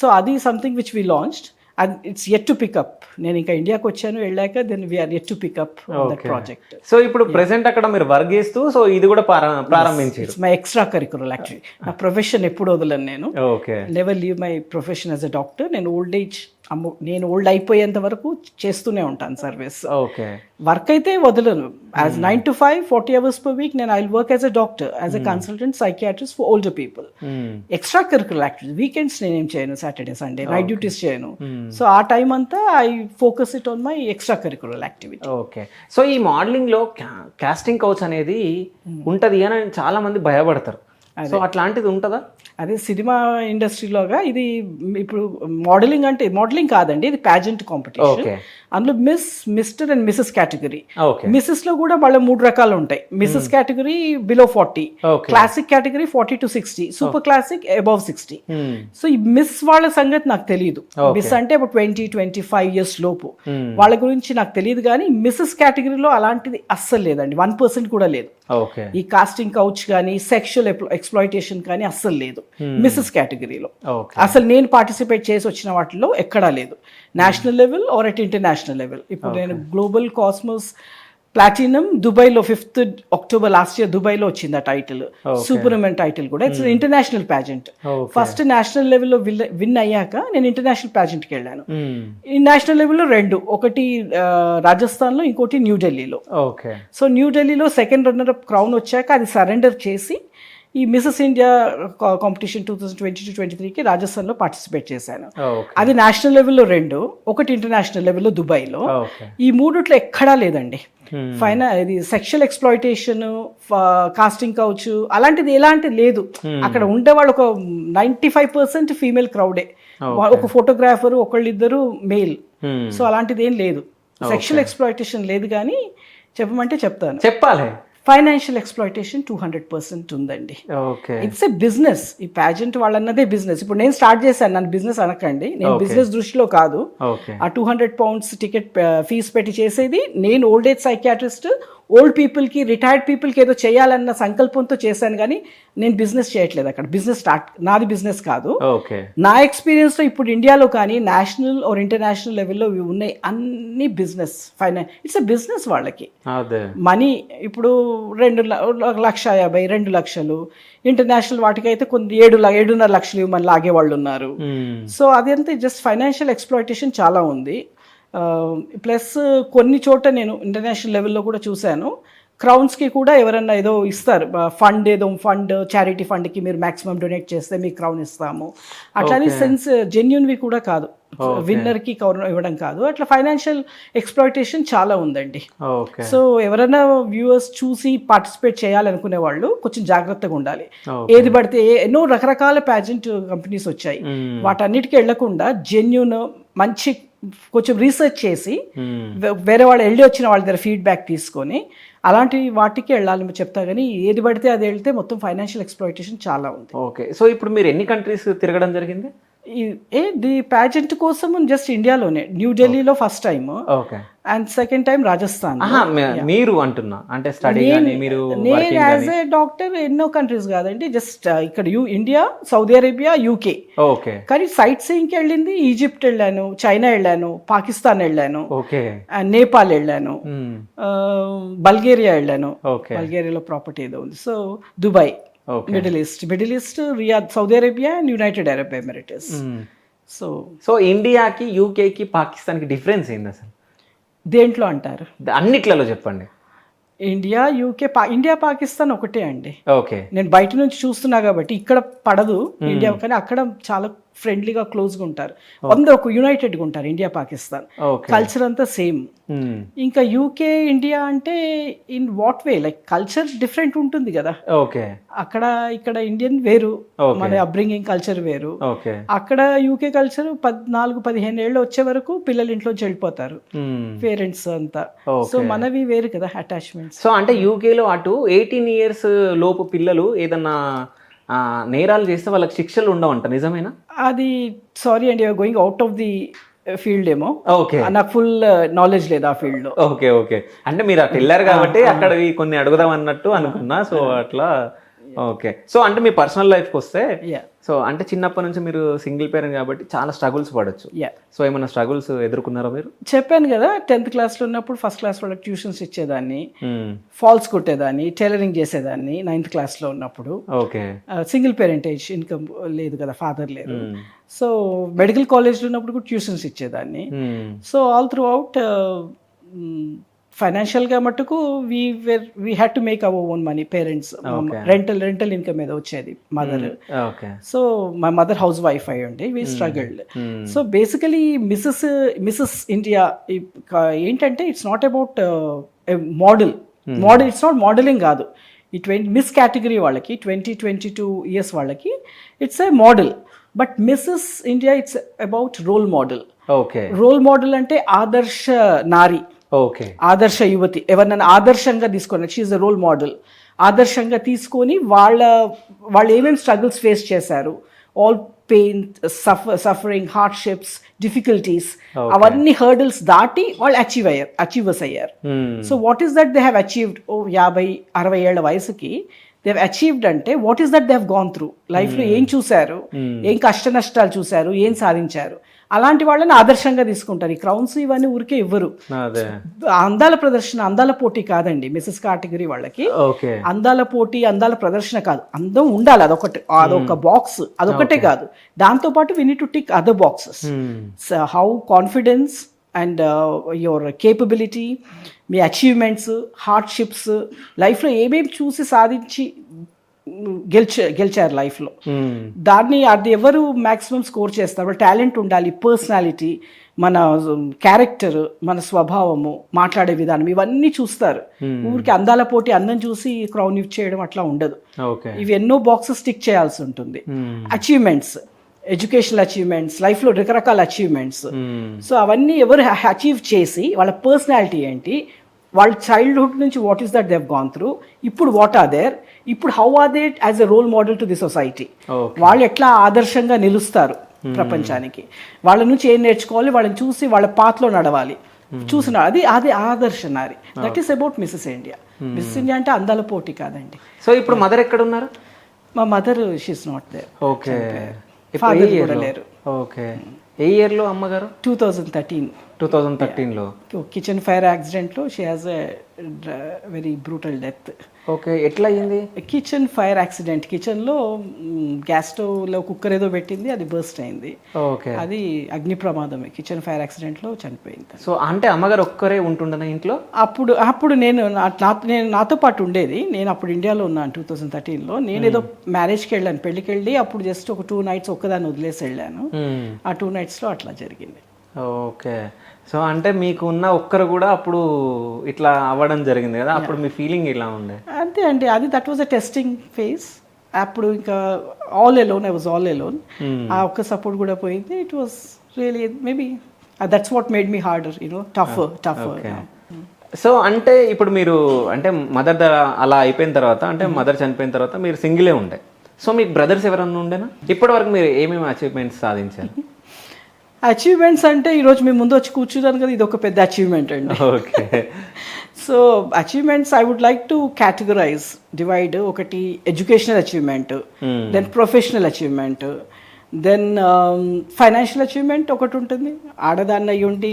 [SPEAKER 2] So అది something which we launched and it's yet to pick up. నేను ఇంకా ఇండియాకి వచ్చాను, వెళ్ళాక then we are yet to pick up that project.
[SPEAKER 1] So ఇప్పుడు ప్రెసెంట్ అక్కడ మీరు వర్క్ చేస్తూ, సో ఇది కూడా ప్రారంభించారు.
[SPEAKER 2] It's my extracurricular actually. నా ప్రొఫెషన్ ఎప్పుడు వదలను నేను. Never leave my profession as a doctor. నేను ఓల్డ్ ఏజ్ అమ్మో నేను ఓల్డ్ అయిపోయేంత వరకు చేస్తూనే ఉంటాను సర్వీస్.
[SPEAKER 1] ఓకే.
[SPEAKER 2] వర్క్ అయితే వదలను. As 9 to 5 40 hours per week నేను I work as a doctor, as a consultant psychiatrist for older people. Extra curricular activities weekends నేనేం చేయను, సాటర్డే సండే నైట్ డ్యూటీస్ చేయను. సో ఆ టైం అంతా I focus it on my extra curricular activity.
[SPEAKER 1] Okay. So ఈ modelling లో casting couch అనేది ఉంటది అని చాలా మంది భయపడతారు. సో అట్లాంటిది ఉంటుందా?
[SPEAKER 2] అదే సినిమా ఇండస్ట్రీలోగా ఇది ఇప్పుడు మోడలింగ్ అంటే మోడలింగ్ కాదండి, ఇది ప్యాజెంట్ కాంపిటీషన్. అందులో miss, mister and Mrs category. Mrs లో కూడా వాళ్ళ 3 రకాలు ఉంటాయి. Mrs category below 40, classic category 40 to 60, super classic above 60. So ఈ మిస్ వాళ్ళ సంగతి నాకు తెలియదు. మిస్ అంటే ఇప్పుడు 20-25 years లోపు వాళ్ళ గురించి నాకు తెలియదు. కానీ మిసెస్ కేటగిరీలో అలాంటిది అస్సలు లేదండి, 1% కూడా లేదు. ఈ కాస్టింగ్ కౌచ్ కానీ సెక్షువల్ ఎక్స్ప్లాయిటేషన్ కానీ అస్సలు లేదు మిసెస్ కేటగిరీలో. అసలు నేను పార్టిసిపేట్ చేసి వచ్చిన వాటిలో ఎక్కడా లేదు, national level or at international level. ఇప్పుడు నేను గ్లోబల్ కాస్మోస్ ప్లాటినం దుబాయ్లో 5th October లాస్ట్ ఇయర్ దుబాయ్లో వచ్చింది ఆ టైటిల్, సూపర్మెన్ టైటిల్ కూడా. It's international pageant. First national లెవెల్లో విన్ అయ్యాక నేను ఇంటర్నేషనల్ ప్యాజెంట్కి వెళ్ళాను. ఈ నేషనల్ లెవెల్లో 2, ఒకటి రాజస్థాన్లో, ఇంకోటి న్యూఢిల్లీలో. సో న్యూఢిల్లీలో సెకండ్ రన్నర్ అప్ క్రౌన్ వచ్చాక అది సరెండర్ చేసి ఈ మిసెస్ ఇండియా కాంపిటీషన్ 2022-23కి రాజస్థాన్లో పార్టిసిపేట్ చేశాను. అది నేషనల్ లెవెల్లో 2, ఒకటి ఇంటర్నేషనల్ లెవెల్లో దుబాయ్లో. ఈ 3 ఎక్కడా లేదండి. ఇది సెక్షువల్ ఎక్స్ప్లాయిటేషన్, కాస్టింగ్ కౌచ్ అలాంటిది ఎలాంటిది లేదు. అక్కడ ఉండేవాళ్ళు ఒక 95% ఫీమేల్ క్రౌడే, ఒక ఫోటోగ్రాఫర్ ఒకళ్ళిద్దరు మేల్. సో అలాంటిది ఏం లేదు, సెక్షువల్ ఎక్స్ప్లాయిటేషన్ లేదు. కానీ చెప్పమంటే చెప్తాను,
[SPEAKER 1] చెప్పాలి.
[SPEAKER 2] ఫైనాన్షియల్ ఎక్స్ప్లాయిటేషన్ 200% ఉందండి. It's a business. ఈ ప్యాజెంట్ వాళ్ళన్నదే బిజినెస్. ఇప్పుడు నేను స్టార్ట్ చేశాను, నన్ను బిజినెస్ అనకండి, నేను బిజినెస్ దృష్టిలో కాదు. ఆ 200 pounds టికెట్ ఫీజు పెట్టి చేసేది నేను ఓల్డ్ ఏజ్ సైకియాట్రిస్ట్, ఓల్డ్ పీపుల్కి, రిటైర్డ్ పీపుల్కి ఏదో చేయాలన్న సంకల్పంతో చేశాను. కానీ నేను బిజినెస్ చేయట్లేదు అక్కడ. బిజినెస్ నాది బిజినెస్ కాదు. నా ఎక్స్పీరియన్స్లో ఇప్పుడు ఇండియాలో కానీ నేషనల్ ఆర్ ఇంటర్నేషనల్ లెవెల్లో ఉన్నాయి అన్ని బిజినెస్. ఇట్స్ ఎ బిజినెస్ వాళ్ళకి. మనీ ఇప్పుడు 2,50,000, 2 లక్షలు. ఇంటర్నేషనల్ వాటికి అయితే కొన్ని 7.5 లక్షలు ఇవ్వమని లాగే వాళ్ళు ఉన్నారు. సో అదంతా జస్ట్ ఫైనాన్షియల్ ఎక్స్ప్లాయిటేషన్ చాలా ఉంది. ప్లస్ కొన్ని చోట నేను ఇంటర్నేషనల్ లెవెల్లో కూడా చూశాను, క్రౌన్స్కి కూడా ఎవరన్నా ఏదో ఇస్తారు, ఫండ్ చారిటీ ఫండ్కి మీరు మ్యాక్సిమం డొనేట్ చేస్తే మీకు క్రౌన్ ఇస్తాము అట్లానే సెన్స్ జెన్యున్వి కూడా కాదు, విన్నర్కి క్రౌన్ ఇవ్వడం కాదు. అట్లా ఫైనాన్షియల్ ఎక్స్ప్లాయిటేషన్ చాలా ఉందండి. సో ఎవరైనా వ్యూవర్స్ చూసి పార్టిసిపేట్ చేయాలనుకునే వాళ్ళు కొంచెం జాగ్రత్తగా ఉండాలి. ఏది పడితే ఎన్నో రకరకాల ప్యాజెంట్ కంపెనీస్ వచ్చాయి, వాటన్నిటికీ వెళ్లకుండా జెన్యున్ మంచి కొంచెం రీసెర్చ్ చేసి వేరే వాళ్ళు వెళ్ళి వచ్చిన వాళ్ళ దగ్గర ఫీడ్బ్యాక్ తీసుకొని అలాంటి వాటికి వెళ్ళాలని చెప్తా. కానీ ఏది పడితే అది వెళ్తే మొత్తం ఫైనాన్షియల్ ఎక్స్ప్లాయిటేషన్ చాలా ఉంది.
[SPEAKER 1] ఓకే. సో ఇప్పుడు మీరు ఎన్ని కంట్రీస్ తిరగడం జరిగింది?
[SPEAKER 2] ది ప్యాజెంట్ కోసం జస్ట్ ఇండియాలోనే, న్యూఢిల్లీలో first time and second time Rajasthan.
[SPEAKER 1] మీరు అంటున్నా అంటే స్టడీ మీరు?
[SPEAKER 2] నేను యాజ్ ఏ డాక్టర్ ఎన్నో కంట్రీస్ కాదండి, జస్ట్ ఇక్కడ ఇండియా, సౌదీ అరేబియా, యూకే. కానీ సైట్ సీయింగ్కి వెళ్ళింది ఈజిప్ట్ వెళ్ళాను, చైనా వెళ్ళాను, పాకిస్తాన్ వెళ్ళాను, నేపాల్ వెళ్ళాను, బల్గేరియా వెళ్ళాను. బల్గేరియాలో ప్రాపర్టీ ఏదో ఉంది. So Dubai, middle east, Riyadh, Saudi Arabia and United Arab Emirates.
[SPEAKER 1] So ఇండియాకి, యూకేకి, పాకిస్తాన్కి డిఫరెన్స్ ఏంది అసలు?
[SPEAKER 2] దేంట్లో అంటారు?
[SPEAKER 1] అన్నిట్లలో చెప్పండి.
[SPEAKER 2] ఇండియా, యూకే, ఇండియా, పాకిస్తాన్ ఒకటే అండి.
[SPEAKER 1] ఓకే.
[SPEAKER 2] నేను బయట నుంచి చూస్తున్నా కాబట్టి ఇక్కడ పడదు ఇండియా, కానీ అక్కడ చాలా ఫ్రెండ్లీగా క్లోజ్గా ఉంటారు, అందరూ ఒక యునైటెడ్గా ఉంటారు. ఇండియా, పాకిస్తాన్ కల్చర్ అంతా సేమ్. ఇంకా యూకే, ఇండియా అంటే in what way, like culture different ఉంటుంది కదా. అక్కడ ఇక్కడ ఇండియన్ వేరు, మన అప్బ్రింగింగ్ కల్చర్ వేరు. అక్కడ యూకే కల్చర్ 14-15 ఏళ్ళు వచ్చే వరకు పిల్లలు ఇంట్లోంచి వెళ్ళిపోతారు, పేరెంట్స్ అంతా. సో మనవి వేరు కదా అటాచ్మెంట్స్.
[SPEAKER 1] సో అంటే యూకేలో అటు 18 years లోపు పిల్లలు ఏదన్నా నేరాలు చేస్తే వాళ్ళకి శిక్షలు ఉండవంట, నిజమేనా?
[SPEAKER 2] అది సారీ అండి, going out of the field ఏమో, నాకు ఫుల్ నాలెడ్జ్ లేదు ఆ ఫీల్డ్ లో.
[SPEAKER 1] ఓకే. అంటే మీరు అక్కడ వెళ్ళారు కాబట్టి అక్కడ కొన్ని అడుగుదాం అన్నట్టు అనుకున్నా. సో అట్లా ఓకే. సో అంటే మీ పర్సనల్ లైఫ్కి వస్తే,
[SPEAKER 2] యా
[SPEAKER 1] సో అంటే చిన్నప్పటి నుంచి మీరు సింగిల్ పేరెంట్ కాబట్టి చాలా స్ట్రగుల్స్ పడొచ్చు.
[SPEAKER 2] యా
[SPEAKER 1] సో ఏమైనా స్ట్రగుల్స్ ఎదుర్కొన్నారా మీరు?
[SPEAKER 2] చెప్పాను కదా 10th క్లాస్లో ఉన్నప్పుడు ఫస్ట్ క్లాస్ వాళ్ళకి ట్యూషన్స్ ఇచ్చేదాన్ని,
[SPEAKER 1] మ్మ్.
[SPEAKER 2] ఫాల్స్ కొట్టేదాన్ని, టైలరింగ్ చేసేదాన్ని 9th క్లాస్లో ఉన్నప్పుడు.
[SPEAKER 1] ఓకే.
[SPEAKER 2] సింగిల్ పేరెంటేజ్, ఇన్కమ్ లేదు కదా, ఫాదర్ లేరు.
[SPEAKER 1] మ్మ్.
[SPEAKER 2] సో మెడికల్ కాలేజ్లో ఉన్నప్పుడు కూడా ట్యూషన్స్ ఇచ్చేదాన్ని.
[SPEAKER 1] Hmm.
[SPEAKER 2] So all throughout ఫైనాన్షియల్గా మటుకు we had to make our own money. Parents
[SPEAKER 1] Okay.
[SPEAKER 2] Rental income మీద వచ్చేది mother.
[SPEAKER 1] Okay.
[SPEAKER 2] So my mother housewife అయ్యి ఉండి we struggled. So basically Mrs India ఏంటంటే it's not about model. It's not modelling కాదు. ఈ Miss category వాళ్ళకి 20-22 years వాళ్ళకి it's a model. But Mrs India it's about role model. Okay. Role model అంటే ఆదర్శ నారి,
[SPEAKER 1] okay,
[SPEAKER 2] ఆదర్శ యువతి. ఎవరినైనా ఆదర్శంగా తీసుకొని, షీఈ్ అ రోల్ మోడల్. ఆదర్శంగా తీసుకొని వాళ్ళు ఏమేమి స్ట్రగుల్స్ ఫేస్ చేశారు, all pain, suffering, hardships, difficulties, అవన్నీ హర్డిల్స్ దాటి వాళ్ళు అచీవర్స్ అయ్యారు. So what is that they have achieved? 50-60 ఏళ్ల వయసుకి దే హ్యావ్ అచీవ్డ్ అంటే what is that they have gone through లైఫ్లో. ఏం చూశారు, ఏం కష్ట నష్టాలు చూశారు, ఏం సాధించారు, అలాంటి వాళ్ళని ఆదర్శంగా తీసుకుంటారు. ఈ క్రౌన్స్ ఇవన్నీ ఊరికే ఇవ్వరు. అందాల ప్రదర్శన, అందాల పోటీ కాదండి మిస్సెస్ కేటగిరీ వాళ్ళకి. అందాల పోటీ, అందాల ప్రదర్శన కాదు, అందం ఉండాలి, అదొక బాక్స్, అదొకటే కాదు. దాంతో పాటు we need to tick other boxes. How confidence and your capability, మీ అచీవ్మెంట్స్, హార్డ్షిప్స్, లైఫ్లో ఏమేమి చూసి సాధించి గెలిచారు లైఫ్లో, దాన్ని అది ఎవరు మ్యాక్సిమం స్కోర్ చేస్తారు? టాలెంట్ ఉండాలి, పర్సనాలిటీ, మన క్యారెక్టర్, మన స్వభావము, మాట్లాడే విధానం, ఇవన్నీ చూస్తారు. ఊరికి అందాల పోటీ, అందం చూసి క్రౌన్ యూజ్ చేయడం అట్లా ఉండదు. ఇవి ఎన్నో బాక్సెస్ టిక్ చేయాల్సి ఉంటుంది. అచీవ్మెంట్స్, ఎడ్యుకేషనల్ అచీవ్మెంట్స్, లైఫ్లో రకరకాల అచీవ్మెంట్స్. సో అవన్నీ ఎవరు అచీవ్ చేసి వాళ్ళ పర్సనాలిటీ ఏంటి, వాళ్ళ చైల్డ్హుడ్ నుంచి what is that they have gone through, ఇప్పుడు వాట్ ఆర్ దేర్, ఇప్పుడు how are they as a role model to the society. వాళ్ళు ఎట్లా ఆదర్శంగా నిలుస్తారు ప్రపంచానికి, వాళ్ళ నుంచి ఏం నేర్చుకోవాలి, వాళ్ళని చూసి వాళ్ళ పాత్రలో నడవాలి, చూసిన అది ఆదర్శ నారి. That is about Mrs India. Mrs India అంటే అందాల పోటీ కాదండి.
[SPEAKER 1] సో ఇప్పుడు మదర్ ఎక్కడ ఉన్నారు?
[SPEAKER 2] మా mother she is not there.
[SPEAKER 1] Okay.
[SPEAKER 2] Father కూడా లేరు.
[SPEAKER 1] ఓకే. ఏ ఇయర్లో అమ్మగారు?
[SPEAKER 2] 2013లో కిచెన్ ఫైర్ యాక్సిడెంట్లో she has a very brutal death.
[SPEAKER 1] Okay. ఎట్లా అయ్యింది?
[SPEAKER 2] కిచెన్ ఫైర్ యాక్సిడెంట్, కిచెన్లో గ్యాస్ స్టవ్లో కుక్కర్ ఏదో పెట్టింది, అది బర్స్ట్ అయింది.
[SPEAKER 1] ఓకే.
[SPEAKER 2] అది అగ్ని ప్రమాదమే, కిచెన్ ఫైర్ యాక్సిడెంట్లో చనిపోయింది.
[SPEAKER 1] సో అంటే అమ్మగారు ఒక్కరే ఉంటుండనా ఇంట్లో?
[SPEAKER 2] అప్పుడు నేను నాతో పాటు ఉండేది. నేను అప్పుడు ఇండియాలో ఉన్నాను 2013లో. నేను ఏదో మ్యారేజ్కి వెళ్ళాను, పెళ్ళికి వెళ్ళి అప్పుడు జస్ట్ ఒక 2 nights ఒక్కదాన్ని వదిలేసి వెళ్ళాను. ఆ 2 nightsలో అట్లా జరిగింది.
[SPEAKER 1] ఓకే. సో అంటే మీకు ఉన్న ఒక్కరు కూడా అప్పుడు ఇట్లా అవ్వడం జరిగింది కదా, అప్పుడు మీ ఫీలింగ్ ఇలా ఉండే?
[SPEAKER 2] అంతే అండి, అది that was a testing phase. అప్పుడు ఇంకా all alone, I was all alone. ఆ ఒక్క సపోర్ట్ కూడా పోయింది. It was really maybe that's what made me harder, tough.
[SPEAKER 1] So అంటే ఇప్పుడు మీరు అంటే మదర్ అలా అయిపోయిన తర్వాత, అంటే మదర్ చనిపోయిన తర్వాత మీరు సింగిలే ఉండే. సో మీకు బ్రదర్స్ ఎవరన్నా ఉండేనా? ఇప్పటి వరకు మీరు ఏమేమి అచీవ్మెంట్స్ సాధించారు?
[SPEAKER 2] అచీవ్మెంట్స్ అంటే ఈరోజు మీ ముందు వచ్చి కూర్చున్నాను కదా, ఇది ఒక పెద్ద అచీవ్మెంట్ అండి.
[SPEAKER 1] Okay.
[SPEAKER 2] So achievements I would like to categorise, divide. ఒకటి educational achievement, then professional achievement, then financial achievement ఒకటి ఉంటుంది, ఆడదాన్ని అయ్యి ఉండి.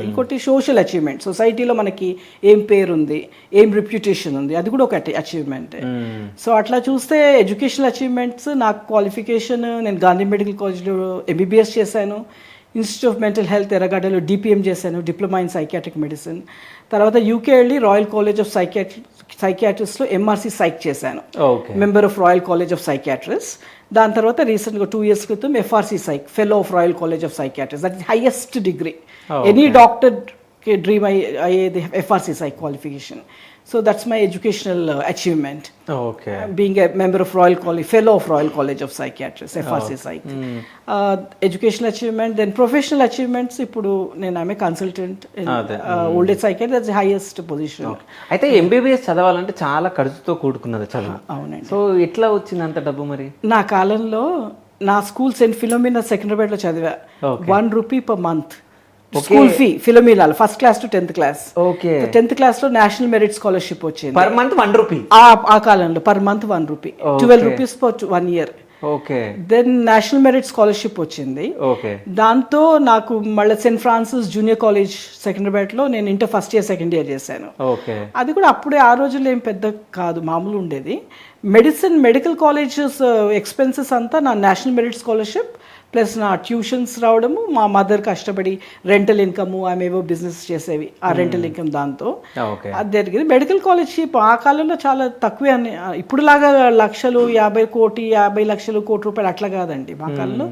[SPEAKER 2] ఇంకోటి సోషల్ అచీవ్మెంట్, సొసైటీలో మనకి ఏం పేరు ఉంది, ఏం రిప్యుటేషన్ ఉంది, అది కూడా ఒకటి అచీవ్మెంట్. సో అట్లా చూస్తే ఎడ్యుకేషనల్ అచీవ్మెంట్స్, నాకు క్వాలిఫికేషన్, నేను గాంధీ మెడికల్ కాలేజ్లో MBBS చేశాను, ఇన్స్టిట్యూట్ ఆఫ్ మెంటల్ హెల్త్ ఎర్రగడ్డలో DPM చేశాను, డిప్లొమా ఇన్ సైకియాట్రిక్ మెడిసిన్. తర్వాత UK వెళ్ళి రాయల్ కాలేజ్ ఆఫ్ సైకియాట్రిస్ట్లో MRC సైక్ చేశాను, member of royal college of psychiatrist. దాని తర్వాత రీసెంట్గా 2 years క్రితం FRC psych, fellow of royal college of psychiatrist. That is highest degree. Any doctor dream అయ్యేది FRC psych qualification. So that's my educational achievement.
[SPEAKER 1] Okay.
[SPEAKER 2] Being a member of Royal College, fellow of Royal College of Psychiatrists, FRC Psych. Educational achievement, then professional achievements. Ippudu I'm a consultant in old age psychiatry. That's the highest position.
[SPEAKER 1] అయితే MBBS చదవాలంటే చాలా ఖర్చుతో కూడుకున్నది చదువు.
[SPEAKER 2] అవునండి.
[SPEAKER 1] So ఎట్లా వచ్చింది అంత డబ్బు మరి?
[SPEAKER 2] నా కాలంలో నా స్కూల్ సెయింట్ ఫిలోమినా సెకండరీలో చదివా. 1 rupee per month. School fee ఫిలోమినాలో first class to 10th class.
[SPEAKER 1] Okay
[SPEAKER 2] 10th class లో నేషనల్ మెరిట్ స్కాలర్షిప్ వచ్చింది.
[SPEAKER 1] Per month ₹1.
[SPEAKER 2] ఆ కాలంలో per month ₹1, ₹12 for 1 year.
[SPEAKER 1] Okay
[SPEAKER 2] then national merit scholarship వచ్చింది.
[SPEAKER 1] ఓకే
[SPEAKER 2] దాంతో నాకు మళ్ళీ సెయింట్ ఫ్రాన్సిస్ జూనియర్ కాలేజ్ సెకండరీలో నేను inter first year second year చేశాను.
[SPEAKER 1] ఓకే
[SPEAKER 2] అది కూడా అప్పుడే ఆ రోజుల్లో ఏం పెద్ద కాదు, మామూలు ఉండేది. మెడికల్ కాలేజెస్ ఎక్స్పెన్సెస్ అంతా నా నేషనల్ మెరిట్ స్కాలర్షిప్ ప్లస్ నా ట్యూషన్స్ రావడము, మా మదర్ కష్టపడి రెంటల్ ఇన్కమ్, ఆమె ఏవో బిజినెస్ చేసేవి, ఆ రెంటల్ ఇన్కమ్ దాంతో
[SPEAKER 1] ఓకే
[SPEAKER 2] అది జరిగింది. మెడికల్ కాలేజ్ ఆ కాలంలో చాలా తక్కువే అని, ఇప్పుడులాగా లక్షలు 50 లక్షలు కోటి రూపాయలు అట్లా కాదండి. మా కాలంలో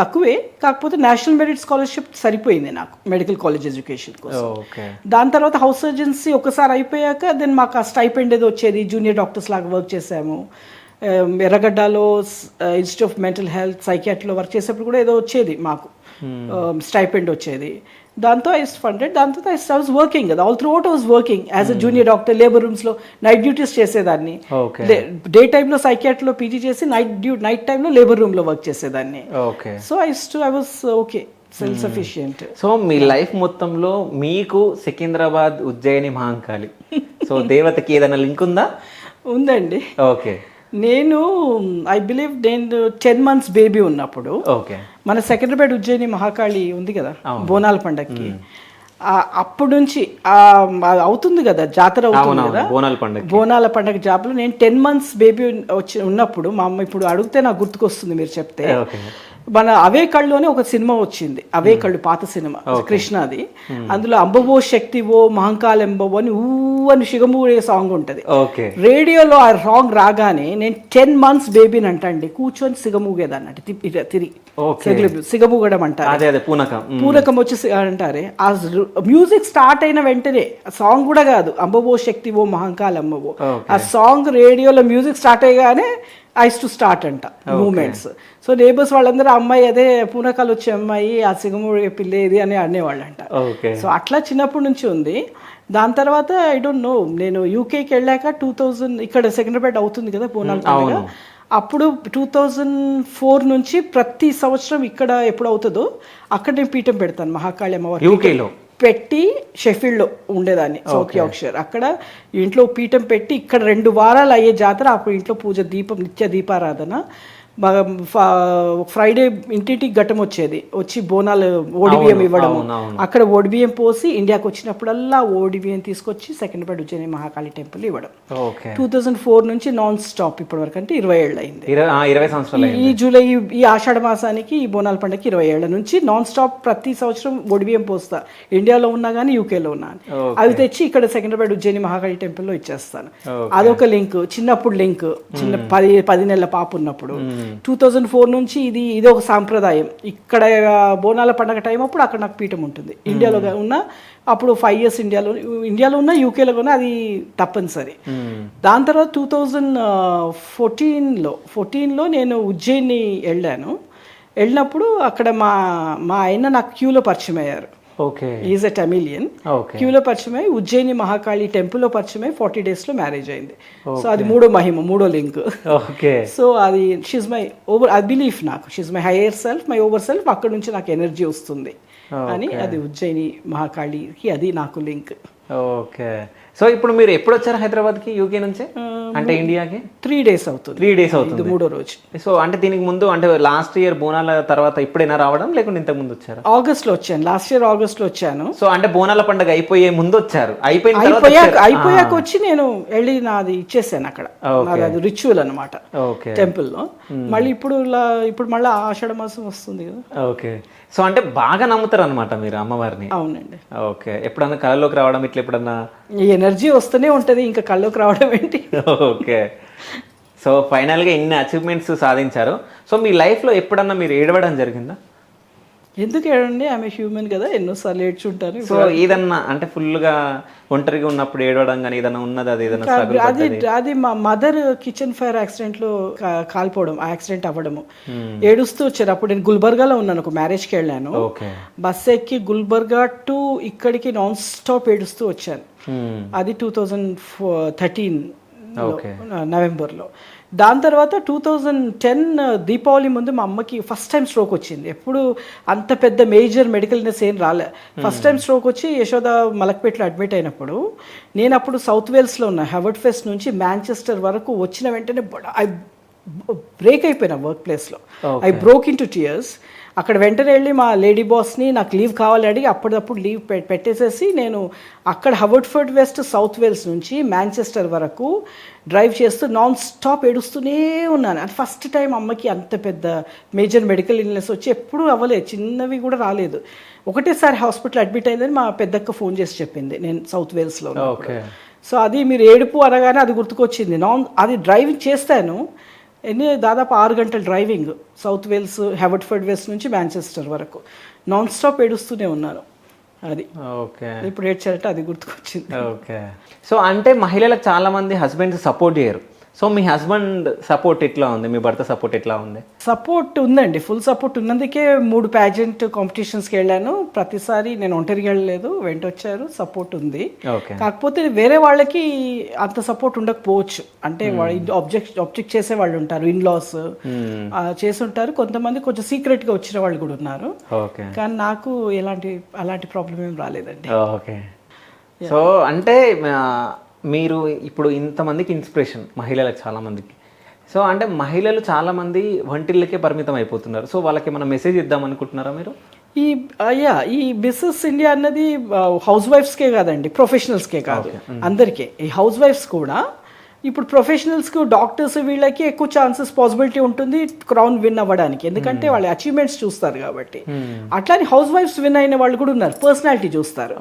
[SPEAKER 2] తక్కువే, కాకపోతే నేషనల్ మెరిట్ స్కాలర్షిప్ సరిపోయింది నాకు మెడికల్ కాలేజ్ ఎడ్యుకేషన్ కోసం.
[SPEAKER 1] ఓకే
[SPEAKER 2] దాని తర్వాత హౌస్ సర్జన్సీ ఒకసారి అయిపోయాక దెన్ మాకు ఆ స్టైపెండ్ ఏదో వచ్చేది, జూనియర్ డాక్టర్స్ లాగా వర్క్ చేసాము. ఎర్రగడ్డలో ఇన్స్టిట్యూట్ ఆఫ్ మెంటల్ హెల్త్ సైకియాట్రీలో వర్క్ చేసేప్పుడు కూడా ఏదో వచ్చేది మాకు, స్టైపెండ్ వచ్చేది. దాంతో ఐ ఫండెడ్. దాంతో ఐ వాజ్ వర్కింగ్ కదా, all throughout I was working as a junior doctor. Labour రూమ్స్లో నైట్ డ్యూటీస్ చేసేదాన్ని. డే టైంలో సైకియాట్రీలో పీజీ చేసి నైట్ టైంలో లేబర్ రూమ్లో వర్క్ చేసేదాన్ని. So I was okay, self sufficient.
[SPEAKER 1] So మీ లైఫ్ మొత్తంలో మీకు సికింద్రాబాద్, ఉజ్జయిని, మహంకాళి, సో దేవతకి ఏదైనా లింక్ ఉందా?
[SPEAKER 2] ఉందండి.
[SPEAKER 1] ఓకే
[SPEAKER 2] నేను ఐ బిలీవ్ నేను 10 months బేబీ ఉన్నప్పుడు
[SPEAKER 1] ఓకే
[SPEAKER 2] మన సెకండ్రాబాద్ ఉజ్జయిని మహాకాళి ఉంది కదా బోనాల పండగకి, అప్పటి నుంచి అవుతుంది కదా జాతర అవుతుంది కదా బోనాల పండగ జాబులో నేను 10 months బేబీ ఉన్నప్పుడు మా అమ్మ, ఇప్పుడు అడిగితే నాకు గుర్తుకొస్తుంది మీరు చెప్తే, మన అవే కళ్ళలోనే ఒక సినిమా వచ్చింది, అవే కళ్ళు పాత సినిమా కృష్ణది. అందులో అంబవో శక్తివో మహంకాళెంబవో అని ఊ అని శిగమూడే సాంగ్ ఉంటది. రేడియోలో ఆ సాంగ్ రాగానే నేను 10 months బేబీని అంటండి కూర్చొని సిగమూగేదాన్ని తిరిగి సిగమూగడం అంటారు, పూనకం వచ్చి అంటారే. ఆ మ్యూజిక్ స్టార్ట్ అయిన వెంటనే, సాంగ్ కూడా కాదు, అంబవో శక్తివో మహంకాళెంబవో, ఆ సాంగ్ రేడియోలో మ్యూజిక్ స్టార్ట్ అయ్యగానే ఐస్ టు స్టార్ట్ అంట మూమెంట్స్. సో నేబర్స్ వాళ్ళందరూ అమ్మాయి అదే పూనకాలు వచ్చే అమ్మాయి, ఆ సిగమూడి పిల్లేది అని అనేవాళ్ళంట. సో అట్లా చిన్నప్పటి నుంచి ఉంది. దాని తర్వాత ఐ డోంట్ నో, నేను యూకేకి వెళ్ళాక 2000 ఇక్కడ సెకండ్రాబాద్ అవుతుంది కదా బోనాల పండుగ, అప్పుడు 2004 నుంచి ప్రతి సంవత్సరం ఇక్కడ ఎప్పుడు అవుతుందో అక్కడ నేను పీఠం పెడతాను మహాకాళి అమ్మవారు పెట్టి. షెఫీల్డ్లో ఉండేదాన్ని, సౌత్ యార్క్షైర్. అక్కడ ఇంట్లో పీఠం పెట్టి ఇక్కడ 2 వారాలు అయ్యే జాతర. అప్పుడు ఇంట్లో పూజ, దీపం, నిత్య దీపారాధన. ఫ్రైడే ఇంటింటికి ఘట్టం వచ్చి బోనాలు ఓడిబియ్యం ఇవ్వడం, అక్కడ ఓడిబియ్యం పోసి ఇండియాకి వచ్చినప్పుడల్లా ఓడిబియ్యం తీసుకొచ్చి సెకండ్రాబాద్ ఉజ్జయిని మహాకాళి టెంపుల్ ఇవ్వడం. 2004 నుంచి నాన్ స్టాప్ ఇప్పటి వరకు, అంటే 20 ఏళ్ళు అయింది.
[SPEAKER 1] 20 సంవత్సరాలు.
[SPEAKER 2] ఈ జూలై ఈ ఆషాఢ మాసానికి ఈ బోనాల పండుగకి 20 ఏళ్ల నుంచి నాన్ స్టాప్ ప్రతి సంవత్సరం ఓడిబియ్యం పోస్తా. ఇండియాలో ఉన్నా కానీ యూకేలో ఉన్నా అవి తెచ్చి ఇక్కడ సెకండ్రాబాద్ ఉజ్జయిని మహాకాళి టెంపుల్లో ఇచ్చేస్తాను. అదొక లింక్, చిన్నప్పుడు లింక్, చిన్న 10 నెలల పాప ఉన్నప్పుడు. 2004 నుంచి ఇది ఒక సాంప్రదాయం. ఇక్కడ బోనాల పండగ టైం అప్పుడు అక్కడ నాకు పీఠం ఉంటుంది. ఇండియాలో ఉన్న అప్పుడు 5 years ఇండియాలో ఉన్న యూకేలో ఉన్న అది తప్పనిసరి. దాని తర్వాత 2014లో నేను ఉజ్జయిని వెళ్ళినప్పుడు అక్కడ మా ఆయన నాకు క్యూలో పరిచయం అయ్యారు. Is a Tamilian. క్యూలో పరిచయం అయ్యి ఉజ్జయిని మహాకాళి టెంపుల్లో పరిచయం అయ్యి 40 days లో మ్యారేజ్ అయింది. సో అది మూడో లింక్. సో అది షీజ్ మై బిలీఫ్, నాకు she's my hire self, my over self. అక్కడ నుంచి నాకు ఎనర్జీ వస్తుంది అని, అది ఉజ్జయిని మహాకాళికి అది నాకు లింక్.
[SPEAKER 1] ఓకే. సో ఇప్పుడు మీరు ఎప్పుడు వచ్చారు హైదరాబాద్కి యూకే నుంచి, అంటే ఇండియాకి?
[SPEAKER 2] 3 days అవుతుంది.
[SPEAKER 1] 3 days అవుతుంది,
[SPEAKER 2] 3వ రోజు.
[SPEAKER 1] సో అంటే దీనికి ముందు, అంటే లాస్ట్ ఇయర్ బోనాల తర్వాత ఇప్పుడైనా రావడం, లేకుంటే ఇంతకు ముందు వచ్చారా?
[SPEAKER 2] ఆగస్ట్లో వచ్చాను, లాస్ట్ ఇయర్ ఆగస్ట్లో వచ్చాను.
[SPEAKER 1] సో అంటే బోనాల పండుగ అయిపోయే ముందు వచ్చారు,
[SPEAKER 2] అయిపోయాక వచ్చి నేను వెళ్ళి నాది ఇచ్చేసాను అక్కడ. అది రిచువల్ అనమాట టెంపుల్లో. మళ్ళీ ఇప్పుడు మళ్ళీ ఆషాఢ మాసం వస్తుంది కదా.
[SPEAKER 1] ఓకే. సో అంటే బాగా నమ్ముతారు అనమాట మీరు అమ్మవారిని?
[SPEAKER 2] అవునండి.
[SPEAKER 1] ఓకే. ఎప్పుడన్నా కళలోకి రావడం ఇట్లా ఎప్పుడన్నా?
[SPEAKER 2] ఎనర్జీ వస్తూనే ఉంటుంది, ఇంకా కళ్ళలోకి రావడం ఏంటి.
[SPEAKER 1] ఓకే. సో ఫైనల్గా ఇన్ని అచీవ్మెంట్స్ సాధించారు. సో మీ లైఫ్లో ఎప్పుడన్నా మీరు ఏడవడం జరిగిందా?
[SPEAKER 2] ఎందుకు ఏడండి, ఆమె హ్యూమన్ కదా, ఎన్నోసార్లు ఏడ్చుంటాను.
[SPEAKER 1] సో ఏదన్నా అంటే ఫుల్గా ఒంటరిగా ఉన్నప్పుడు ఏడవడం కానీ ఏదైనా ఉన్నది? అది ఏదైనా
[SPEAKER 2] అది మా మదర్ కిచెన్ ఫైర్ యాక్సిడెంట్లో కాలిపోవడం, యాక్సిడెంట్ అవ్వడము, ఏడుస్తూ వచ్చారు. అప్పుడు నేను గుల్బర్గాలో ఉన్నాను, ఒక మ్యారేజ్కి వెళ్ళాను. బస్ ఎక్కి గుల్బర్గా టు ఇక్కడికి నాన్ స్టాప్ ఏడుస్తూ వచ్చాను. అది 2013
[SPEAKER 1] Okay.
[SPEAKER 2] నవంబర్లో. దాని తర్వాత 2010 దీపావళి ముందు మా అమ్మకి ఫస్ట్ టైం స్ట్రోక్ వచ్చింది. ఎప్పుడు అంత పెద్ద మేజర్ మెడికల్ ఇల్నెస్ ఏం రాలే. ఫస్ట్ టైం స్ట్రోక్ వచ్చి యశోద మలక్పేటలో అడ్మిట్ అయినప్పుడు నేను అప్పుడు సౌత్ వేల్స్లో ఉన్న హెవర్డ్ ఫెస్ట్ నుంచి మాంచెస్టర్ వరకు వచ్చిన వెంటనే ఐ బ్రేక్ అయిపోయినా వర్క్ ప్లేస్లో. I broke in to tears. అక్కడ వెంటనే వెళ్ళి మా లేడీ బాస్ని నాకు లీవ్ కావాలి అడిగి అప్పటికప్పుడు లీవ్ పెట్టేసేసి నేను అక్కడ హవర్డ్ఫర్డ్ వెస్ట్ సౌత్ వేల్స్ నుంచి మాంచెస్టర్ వరకు డ్రైవ్ చేస్తూ నాన్ స్టాప్ ఏడుస్తూనే ఉన్నాను. అది ఫస్ట్ టైం అమ్మకి అంత పెద్ద మేజర్ మెడికల్ ఇల్నెస్ వచ్చి ఎప్పుడూ అవ్వలేదు, చిన్నవి కూడా రాలేదు. ఒకటేసారి హాస్పిటల్ అడ్మిట్ అయిందని మా పెద్దక్క ఫోన్ చేసి చెప్పింది నేను సౌత్ వేల్స్లో. సో అది మీరు ఏడుపు అనగానే అది గుర్తుకొచ్చింది. అది డ్రైవింగ్ చేస్తాను దాదాపు 6 గంటల డ్రైవింగ్ సౌత్ వేల్స్ హెవర్డ్ఫర్డ్ వెస్ట్ నుంచి మాంచెస్టర్ వరకు నాన్ స్టాప్ ఏడుస్తూనే ఉన్నాను. అది
[SPEAKER 1] ఓకే,
[SPEAKER 2] ఇప్పుడు ఏడ్చారంటే అది గుర్తుకొచ్చింది.
[SPEAKER 1] ఓకే. సో అంటే మహిళలకు చాలా మంది హస్బెండ్స్ సపోర్ట్ చేయరు. సో మీ హస్బెండ్ సపోర్ట్ ఎట్లా ఉంది, మీ భర్త సపోర్ట్ ఎట్లా ఉంది?
[SPEAKER 2] సపోర్ట్ ఉందండి, ఫుల్ సపోర్ట్ ఉన్నందుకే 3 ప్యాజెంట్ కాంపిటీషన్స్కి వెళ్ళాను. ప్రతిసారి నేను ఒంటరిగా వెళ్ళలేదు, వెంట వచ్చారు, సపోర్ట్ ఉంది. కాకపోతే వేరే వాళ్ళకి అంత సపోర్ట్ ఉండకపోవచ్చు. అంటే ఆబ్జెక్ట్ చేసే వాళ్ళు ఉంటారు, ఇన్లాస్ చేసుంటారు, కొంతమంది కొంచెం సీక్రెట్గా వచ్చిన వాళ్ళు కూడా ఉన్నారు. కానీ నాకు అలాంటి ప్రాబ్లం ఏం రాలేదండి.
[SPEAKER 1] ఓకే. సో అంటే మీరు ఇప్పుడు ఇంతమందికి ఇన్స్పిరేషన్ మహిళలకు చాలామందికి. సో అంటే మహిళలు చాలామంది వంటిళ్ళకే పరిమితం అయిపోతున్నారు. సో వాళ్ళకి ఏమైనా మెసేజ్ ఇద్దాం అనుకుంటున్నారా మీరు?
[SPEAKER 2] ఈ బిజినెస్ ఇండియా అన్నది హౌస్ వైఫ్స్కే కాదండి, ప్రొఫెషనల్స్కే కాదు, అందరికీ. ఈ హౌస్ వైఫ్స్ కూడా ఇప్పుడు ప్రొఫెషనల్స్కి డాక్టర్స్ వీళ్ళకి ఎక్కువ ఛాన్సెస్ పాసిబిలిటీ ఉంటుంది క్రౌన్ విన్ అవ్వడానికి, ఎందుకంటే వాళ్ళ అచీవ్మెంట్స్ చూస్తారు కాబట్టి. అట్లానే హౌస్ వైఫ్స్ విన్ అయిన వాళ్ళు కూడా ఉన్నారు, పర్సనాలిటీ చూస్తారు,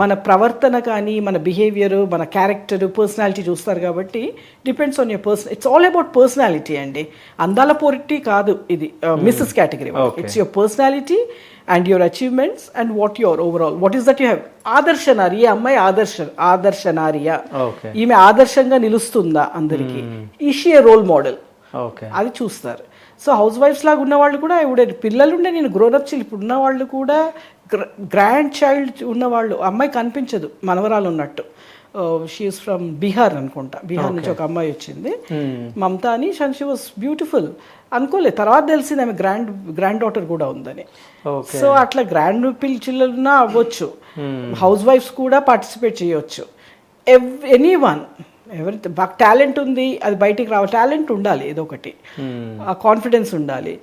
[SPEAKER 2] మన ప్రవర్తన కానీ మన బిహేవియర్ మన క్యారెక్టర్ పర్సనాలిటీ చూస్తారు కాబట్టి depends on your person. It's all about personality అండి, అందాల పోరిటీ కాదు ఇది Mrs category. It's your personality and your achievements and what your overall what is that you have. ఆదర్శనారి, ఈ అమ్మాయి ఆదర్శనారియా, ఈమె ఆదర్శంగా నిలుస్తుందా అందరికి, ఈషీ ఏ రోల్ మోడల్, అది చూస్తారు. సో హౌస్ వైఫ్స్ లాగా ఉన్న వాళ్ళు కూడా పిల్లలుండే నేను గ్రోనప్ చిల్ ఇప్పుడు ఉన్న వాళ్ళు కూడా గ్రాండ్ చైల్డ్ ఉన్నవాళ్ళు, అమ్మాయి కనిపించదు మనవరాలు ఉన్నట్టు. షీఈస్ ఫ్రమ్ బీహార్ అనుకుంటా, బీహార్ నుంచి ఒక అమ్మాయి వచ్చింది మమతా అని. షీ వాస్ బ్యూటిఫుల్ అనుకోలేదు, తర్వాత తెలిసింది ఆమె గ్రాండ్ డాటర్ కూడా ఉందని. సో అట్లా గ్రాండ్ పిల్లలున్నా అవ్వచ్చు, హౌస్ వైఫ్స్ కూడా పార్టిసిపేట్ చేయవచ్చు. ఎనీవన్ ఎవరైతే బాగా టాలెంట్ ఉంది అది బయటికి రావాలి, టాలెంట్ ఉండాలి, ఏదో ఒకటి కాన్ఫిడెన్స్ ఉండాలి,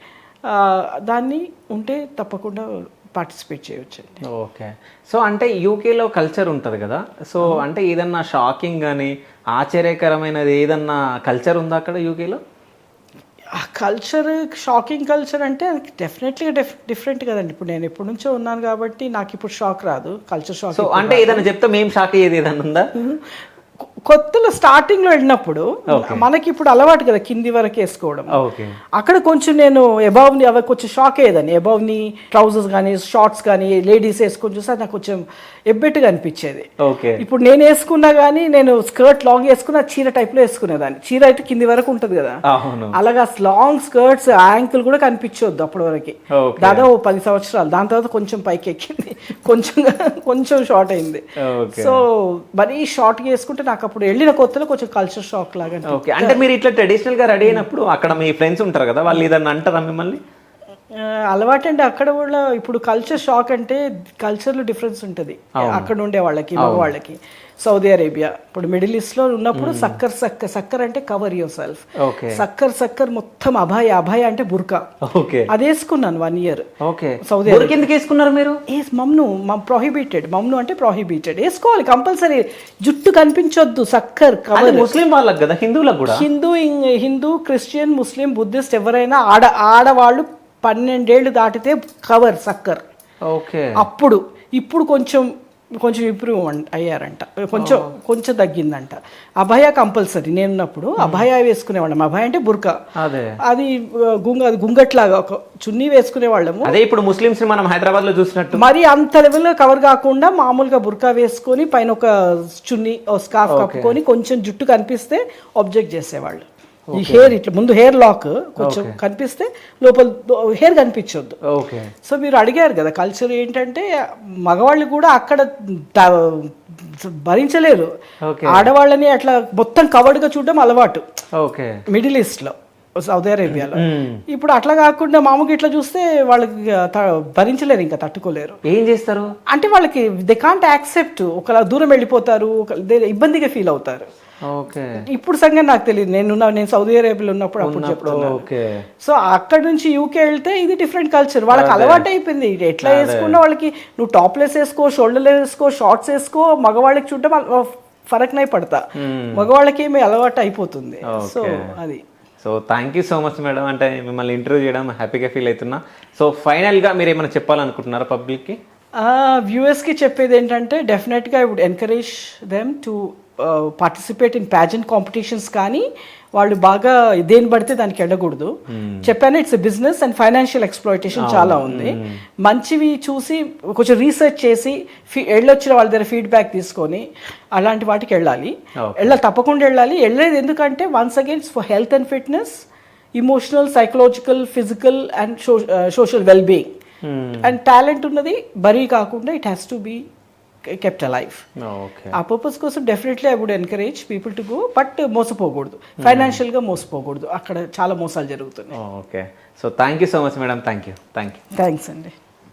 [SPEAKER 2] దాన్ని ఉంటే తప్పకుండా పార్టిసిపేట్ చేయవచ్చు అండి.
[SPEAKER 1] ఓకే. సో అంటే యూకేలో కల్చర్ ఉంటుంది కదా, సో అంటే ఏదన్నా షాకింగ్ కానీ ఆశ్చర్యకరమైనది ఏదన్నా కల్చర్ ఉందా అక్కడ యూకేలో?
[SPEAKER 2] కల్చర్ షాకింగ్ కల్చర్ అంటే డెఫినెట్లీ డిఫరెంట్ కదండి. ఇప్పుడు నేను ఎప్పటి నుంచో ఉన్నాను కాబట్టి నాకు ఇప్పుడు షాక్ రాదు, కల్చర్ షాక్.
[SPEAKER 1] సో అంటే ఏదైనా చెప్తే మేము షాక్ అయ్యేది ఏదన్నా ఉందా?
[SPEAKER 2] కొత్తలో స్టార్టింగ్ లో వెళ్ళినప్పుడు మనకి ఇప్పుడు అలవాటు కదా కింది వరకు వేసుకోవడం, అక్కడ కొంచెం నేను అబౌవ్ ని అవి కొంచెం షాక్ అయ్యేదాన్ని. అబౌవ్ ని ట్రౌజర్స్ కానీ షార్ట్స్ కానీ లేడీస్ వేసుకొని చూస్తే నాకు కొంచెం ఎబ్బెట్టుగా అనిపించేది. ఇప్పుడు నేను వేసుకున్నా కానీ నేను స్కర్ట్ లాంగ్ వేసుకున్నా చీర టైప్ లో వేసుకునేదాన్ని. చీర అయితే కింది వరకు ఉంటది కదా, అలాగా లాంగ్ స్కర్ట్స్ యాంకిల్ కూడా కనిపించొద్దు అప్పటి వరకు, దాదాపు 10 సంవత్సరాలు. దాని తర్వాత కొంచెం పైకి ఎక్కింది, కొంచెం షార్ట్ అయింది. సో మరీ షార్ట్ గా వేసుకుంటే నాకు అప్పుడు వెళ్ళిన కొత్తలో కొంచెం కల్చర్ షాక్ లాగా.
[SPEAKER 1] అంటే మీరు ఇట్లా ట్రెడిషనల్ గా రెడీ అయినప్పుడు అక్కడ మీ ఫ్రెండ్స్ ఉంటారు కదా, వాళ్ళు ఏదన్నా అంటారా మిమ్మల్ని?
[SPEAKER 2] అలవాటు అంటే అక్కడ కూడా ఇప్పుడు కల్చర్ షాక్ అంటే కల్చర్లో డిఫరెన్స్ ఉంటుంది అక్కడ ఉండే వాళ్ళకి మగవాళ్ళకి. సౌదీ అరేబియా ఇప్పుడు మిడిల్ ఈస్ట్ లో ఉన్నప్పుడు సక్కర్ అంటే కవర్ యువర్ సెల్ఫ్, సక్కర్ మొత్తం అభయ అంటే బుర్కా. అది వేసుకున్నాను 1 year సౌదీ అరేబియా.
[SPEAKER 1] ఎందుకు వేసుకున్నారు మీరు?
[SPEAKER 2] ప్రొహిబిటెడ్, మమ్ను అంటే ప్రొహిబిటెడ్, వేసుకోవాలి కంపల్సరీ, జుట్టు కనిపించొద్దు, సక్కర్ కవర్.
[SPEAKER 1] ముస్లిం వాళ్ళకి కదా, హిందువులకు కూడా.
[SPEAKER 2] హిందూ క్రిస్టియన్ ముస్లిం బుద్ధిస్ట్ ఎవరైనా ఆడవాళ్ళు 12 ఏళ్ళు దాటితే కవర్ సక్కర్. అప్పుడు ఇప్పుడు కొంచెం ఇంప్రూవ్ అయ్యారంట, కొంచెం తగ్గిందంట. అభయ కంపల్సరీ, నేనున్నప్పుడు అభయ వేసుకునేవాళ్ళం. అభయ అంటే బుర్కా, అది గుంగట్లాగా ఒక చున్నీ వేసుకునేవాళ్ళము.
[SPEAKER 1] అదే ఇప్పుడు ముస్లిమ్స్ మనం హైదరాబాద్ లో చూసినట్టు
[SPEAKER 2] మరి అంత లెవెల్లో కవర్ కాకుండా మామూలుగా బుర్కా వేసుకొని పైన ఒక చున్నీ స్కార్ఫ్ కప్పుకొని కొంచెం జుట్టు కనిపిస్తే ఆబ్జెక్ట్ చేసేవాళ్ళు. ఈ హెయిర్ ఇట్లా ముందు హెయిర్ లాక్ కొంచెం కనిపిస్తే లోపల హెయిర్ కనిపించొద్దు. సో మీరు అడిగారు కదా కల్చర్ ఏంటంటే, మగవాళ్ళు కూడా అక్కడ భరించలేరు.
[SPEAKER 1] ఓకే
[SPEAKER 2] ఆడవాళ్ళని అట్లా మొత్తం కవర్డ్గా చూడడం అలవాటు
[SPEAKER 1] ఓకే
[SPEAKER 2] మిడిల్ ఈస్ట్లో, సౌదీ అరేబియాలో. ఇప్పుడు అట్లా కాకుండా మామూలుగా ఇట్లా చూస్తే వాళ్ళకి భరించలేరు, ఇంకా తట్టుకోలేరు.
[SPEAKER 1] ఏం చేస్తారు
[SPEAKER 2] అంటే వాళ్ళకి దే కాంట్ యాక్సెప్ట్, ఒకలా దూరం వెళ్ళిపోతారు, ఇబ్బందిగా ఫీల్ అవుతారు.
[SPEAKER 1] ఓకే
[SPEAKER 2] ఇప్పుడు సంగతి నాకు తెలియదు, నేను సౌదీ అరేబియాలో ఉన్నప్పుడు అప్పుడు చెప్తున్నాను.
[SPEAKER 1] ఓకే
[SPEAKER 2] సో అక్కడ నుంచి యూకే వెళ్తే ఇది డిఫరెంట్ కల్చర్, వాళ్ళకి అలవాటు అయిపోయింది. ఎట్లా వేసుకున్నా వాళ్ళకి నువ్వు టాప్లెస్ వేసుకో, షోల్డర్లెస్ వేసుకో, షార్ట్స్ వేసుకో, మగవాళ్ళకి చూడడం ఫరక్ నై పడతా, మగవాళ్ళకి ఏమి అలవాటు అయిపోతుంది. సో అది.
[SPEAKER 1] So thank you so much madam, అంటే మిమ్మల్ని ఇంటర్వ్యూ చేయడం హ్యాపీగా ఫీల్ అవుతున్నా. సో ఫైనల్గా మీరు ఏమైనా చెప్పాలనుకుంటున్నారా పబ్లిక్కి?
[SPEAKER 2] వ్యూవర్స్కి చెప్పేది ఏంటంటే డెఫినెట్గా I would encourage them to participate in pageant competitions, కానీ వాళ్ళు బాగా దేని పడితే దానికి వెళ్ళకూడదు. చెప్పాను, it's business and financial exploitation చాలా ఉంది. మంచివి చూసి కొంచెం రీసెర్చ్ చేసి వెళ్ళొచ్చిన వాళ్ళ దగ్గర ఫీడ్బ్యాక్ తీసుకొని అలాంటి వాటికి వెళ్ళాలి. తప్పకుండా వెళ్ళాలి. వెళ్ళేది ఎందుకంటే once again for health and fitness, emotional, psychological, physical and social wellbeing. And talent ఉన్నది బరీ కాకుండా it has to be kept alive. ఆ పర్పస్ కోసం definitely I would encourage people to go, but మోసపోకూడదు, ఫైనాన్షియల్గా మోసపోకూడదు, అక్కడ చాలా మోసాలు జరుగుతున్నాయి.
[SPEAKER 1] Okay, so thank you so much madam, thank you.
[SPEAKER 2] Thanks అండి.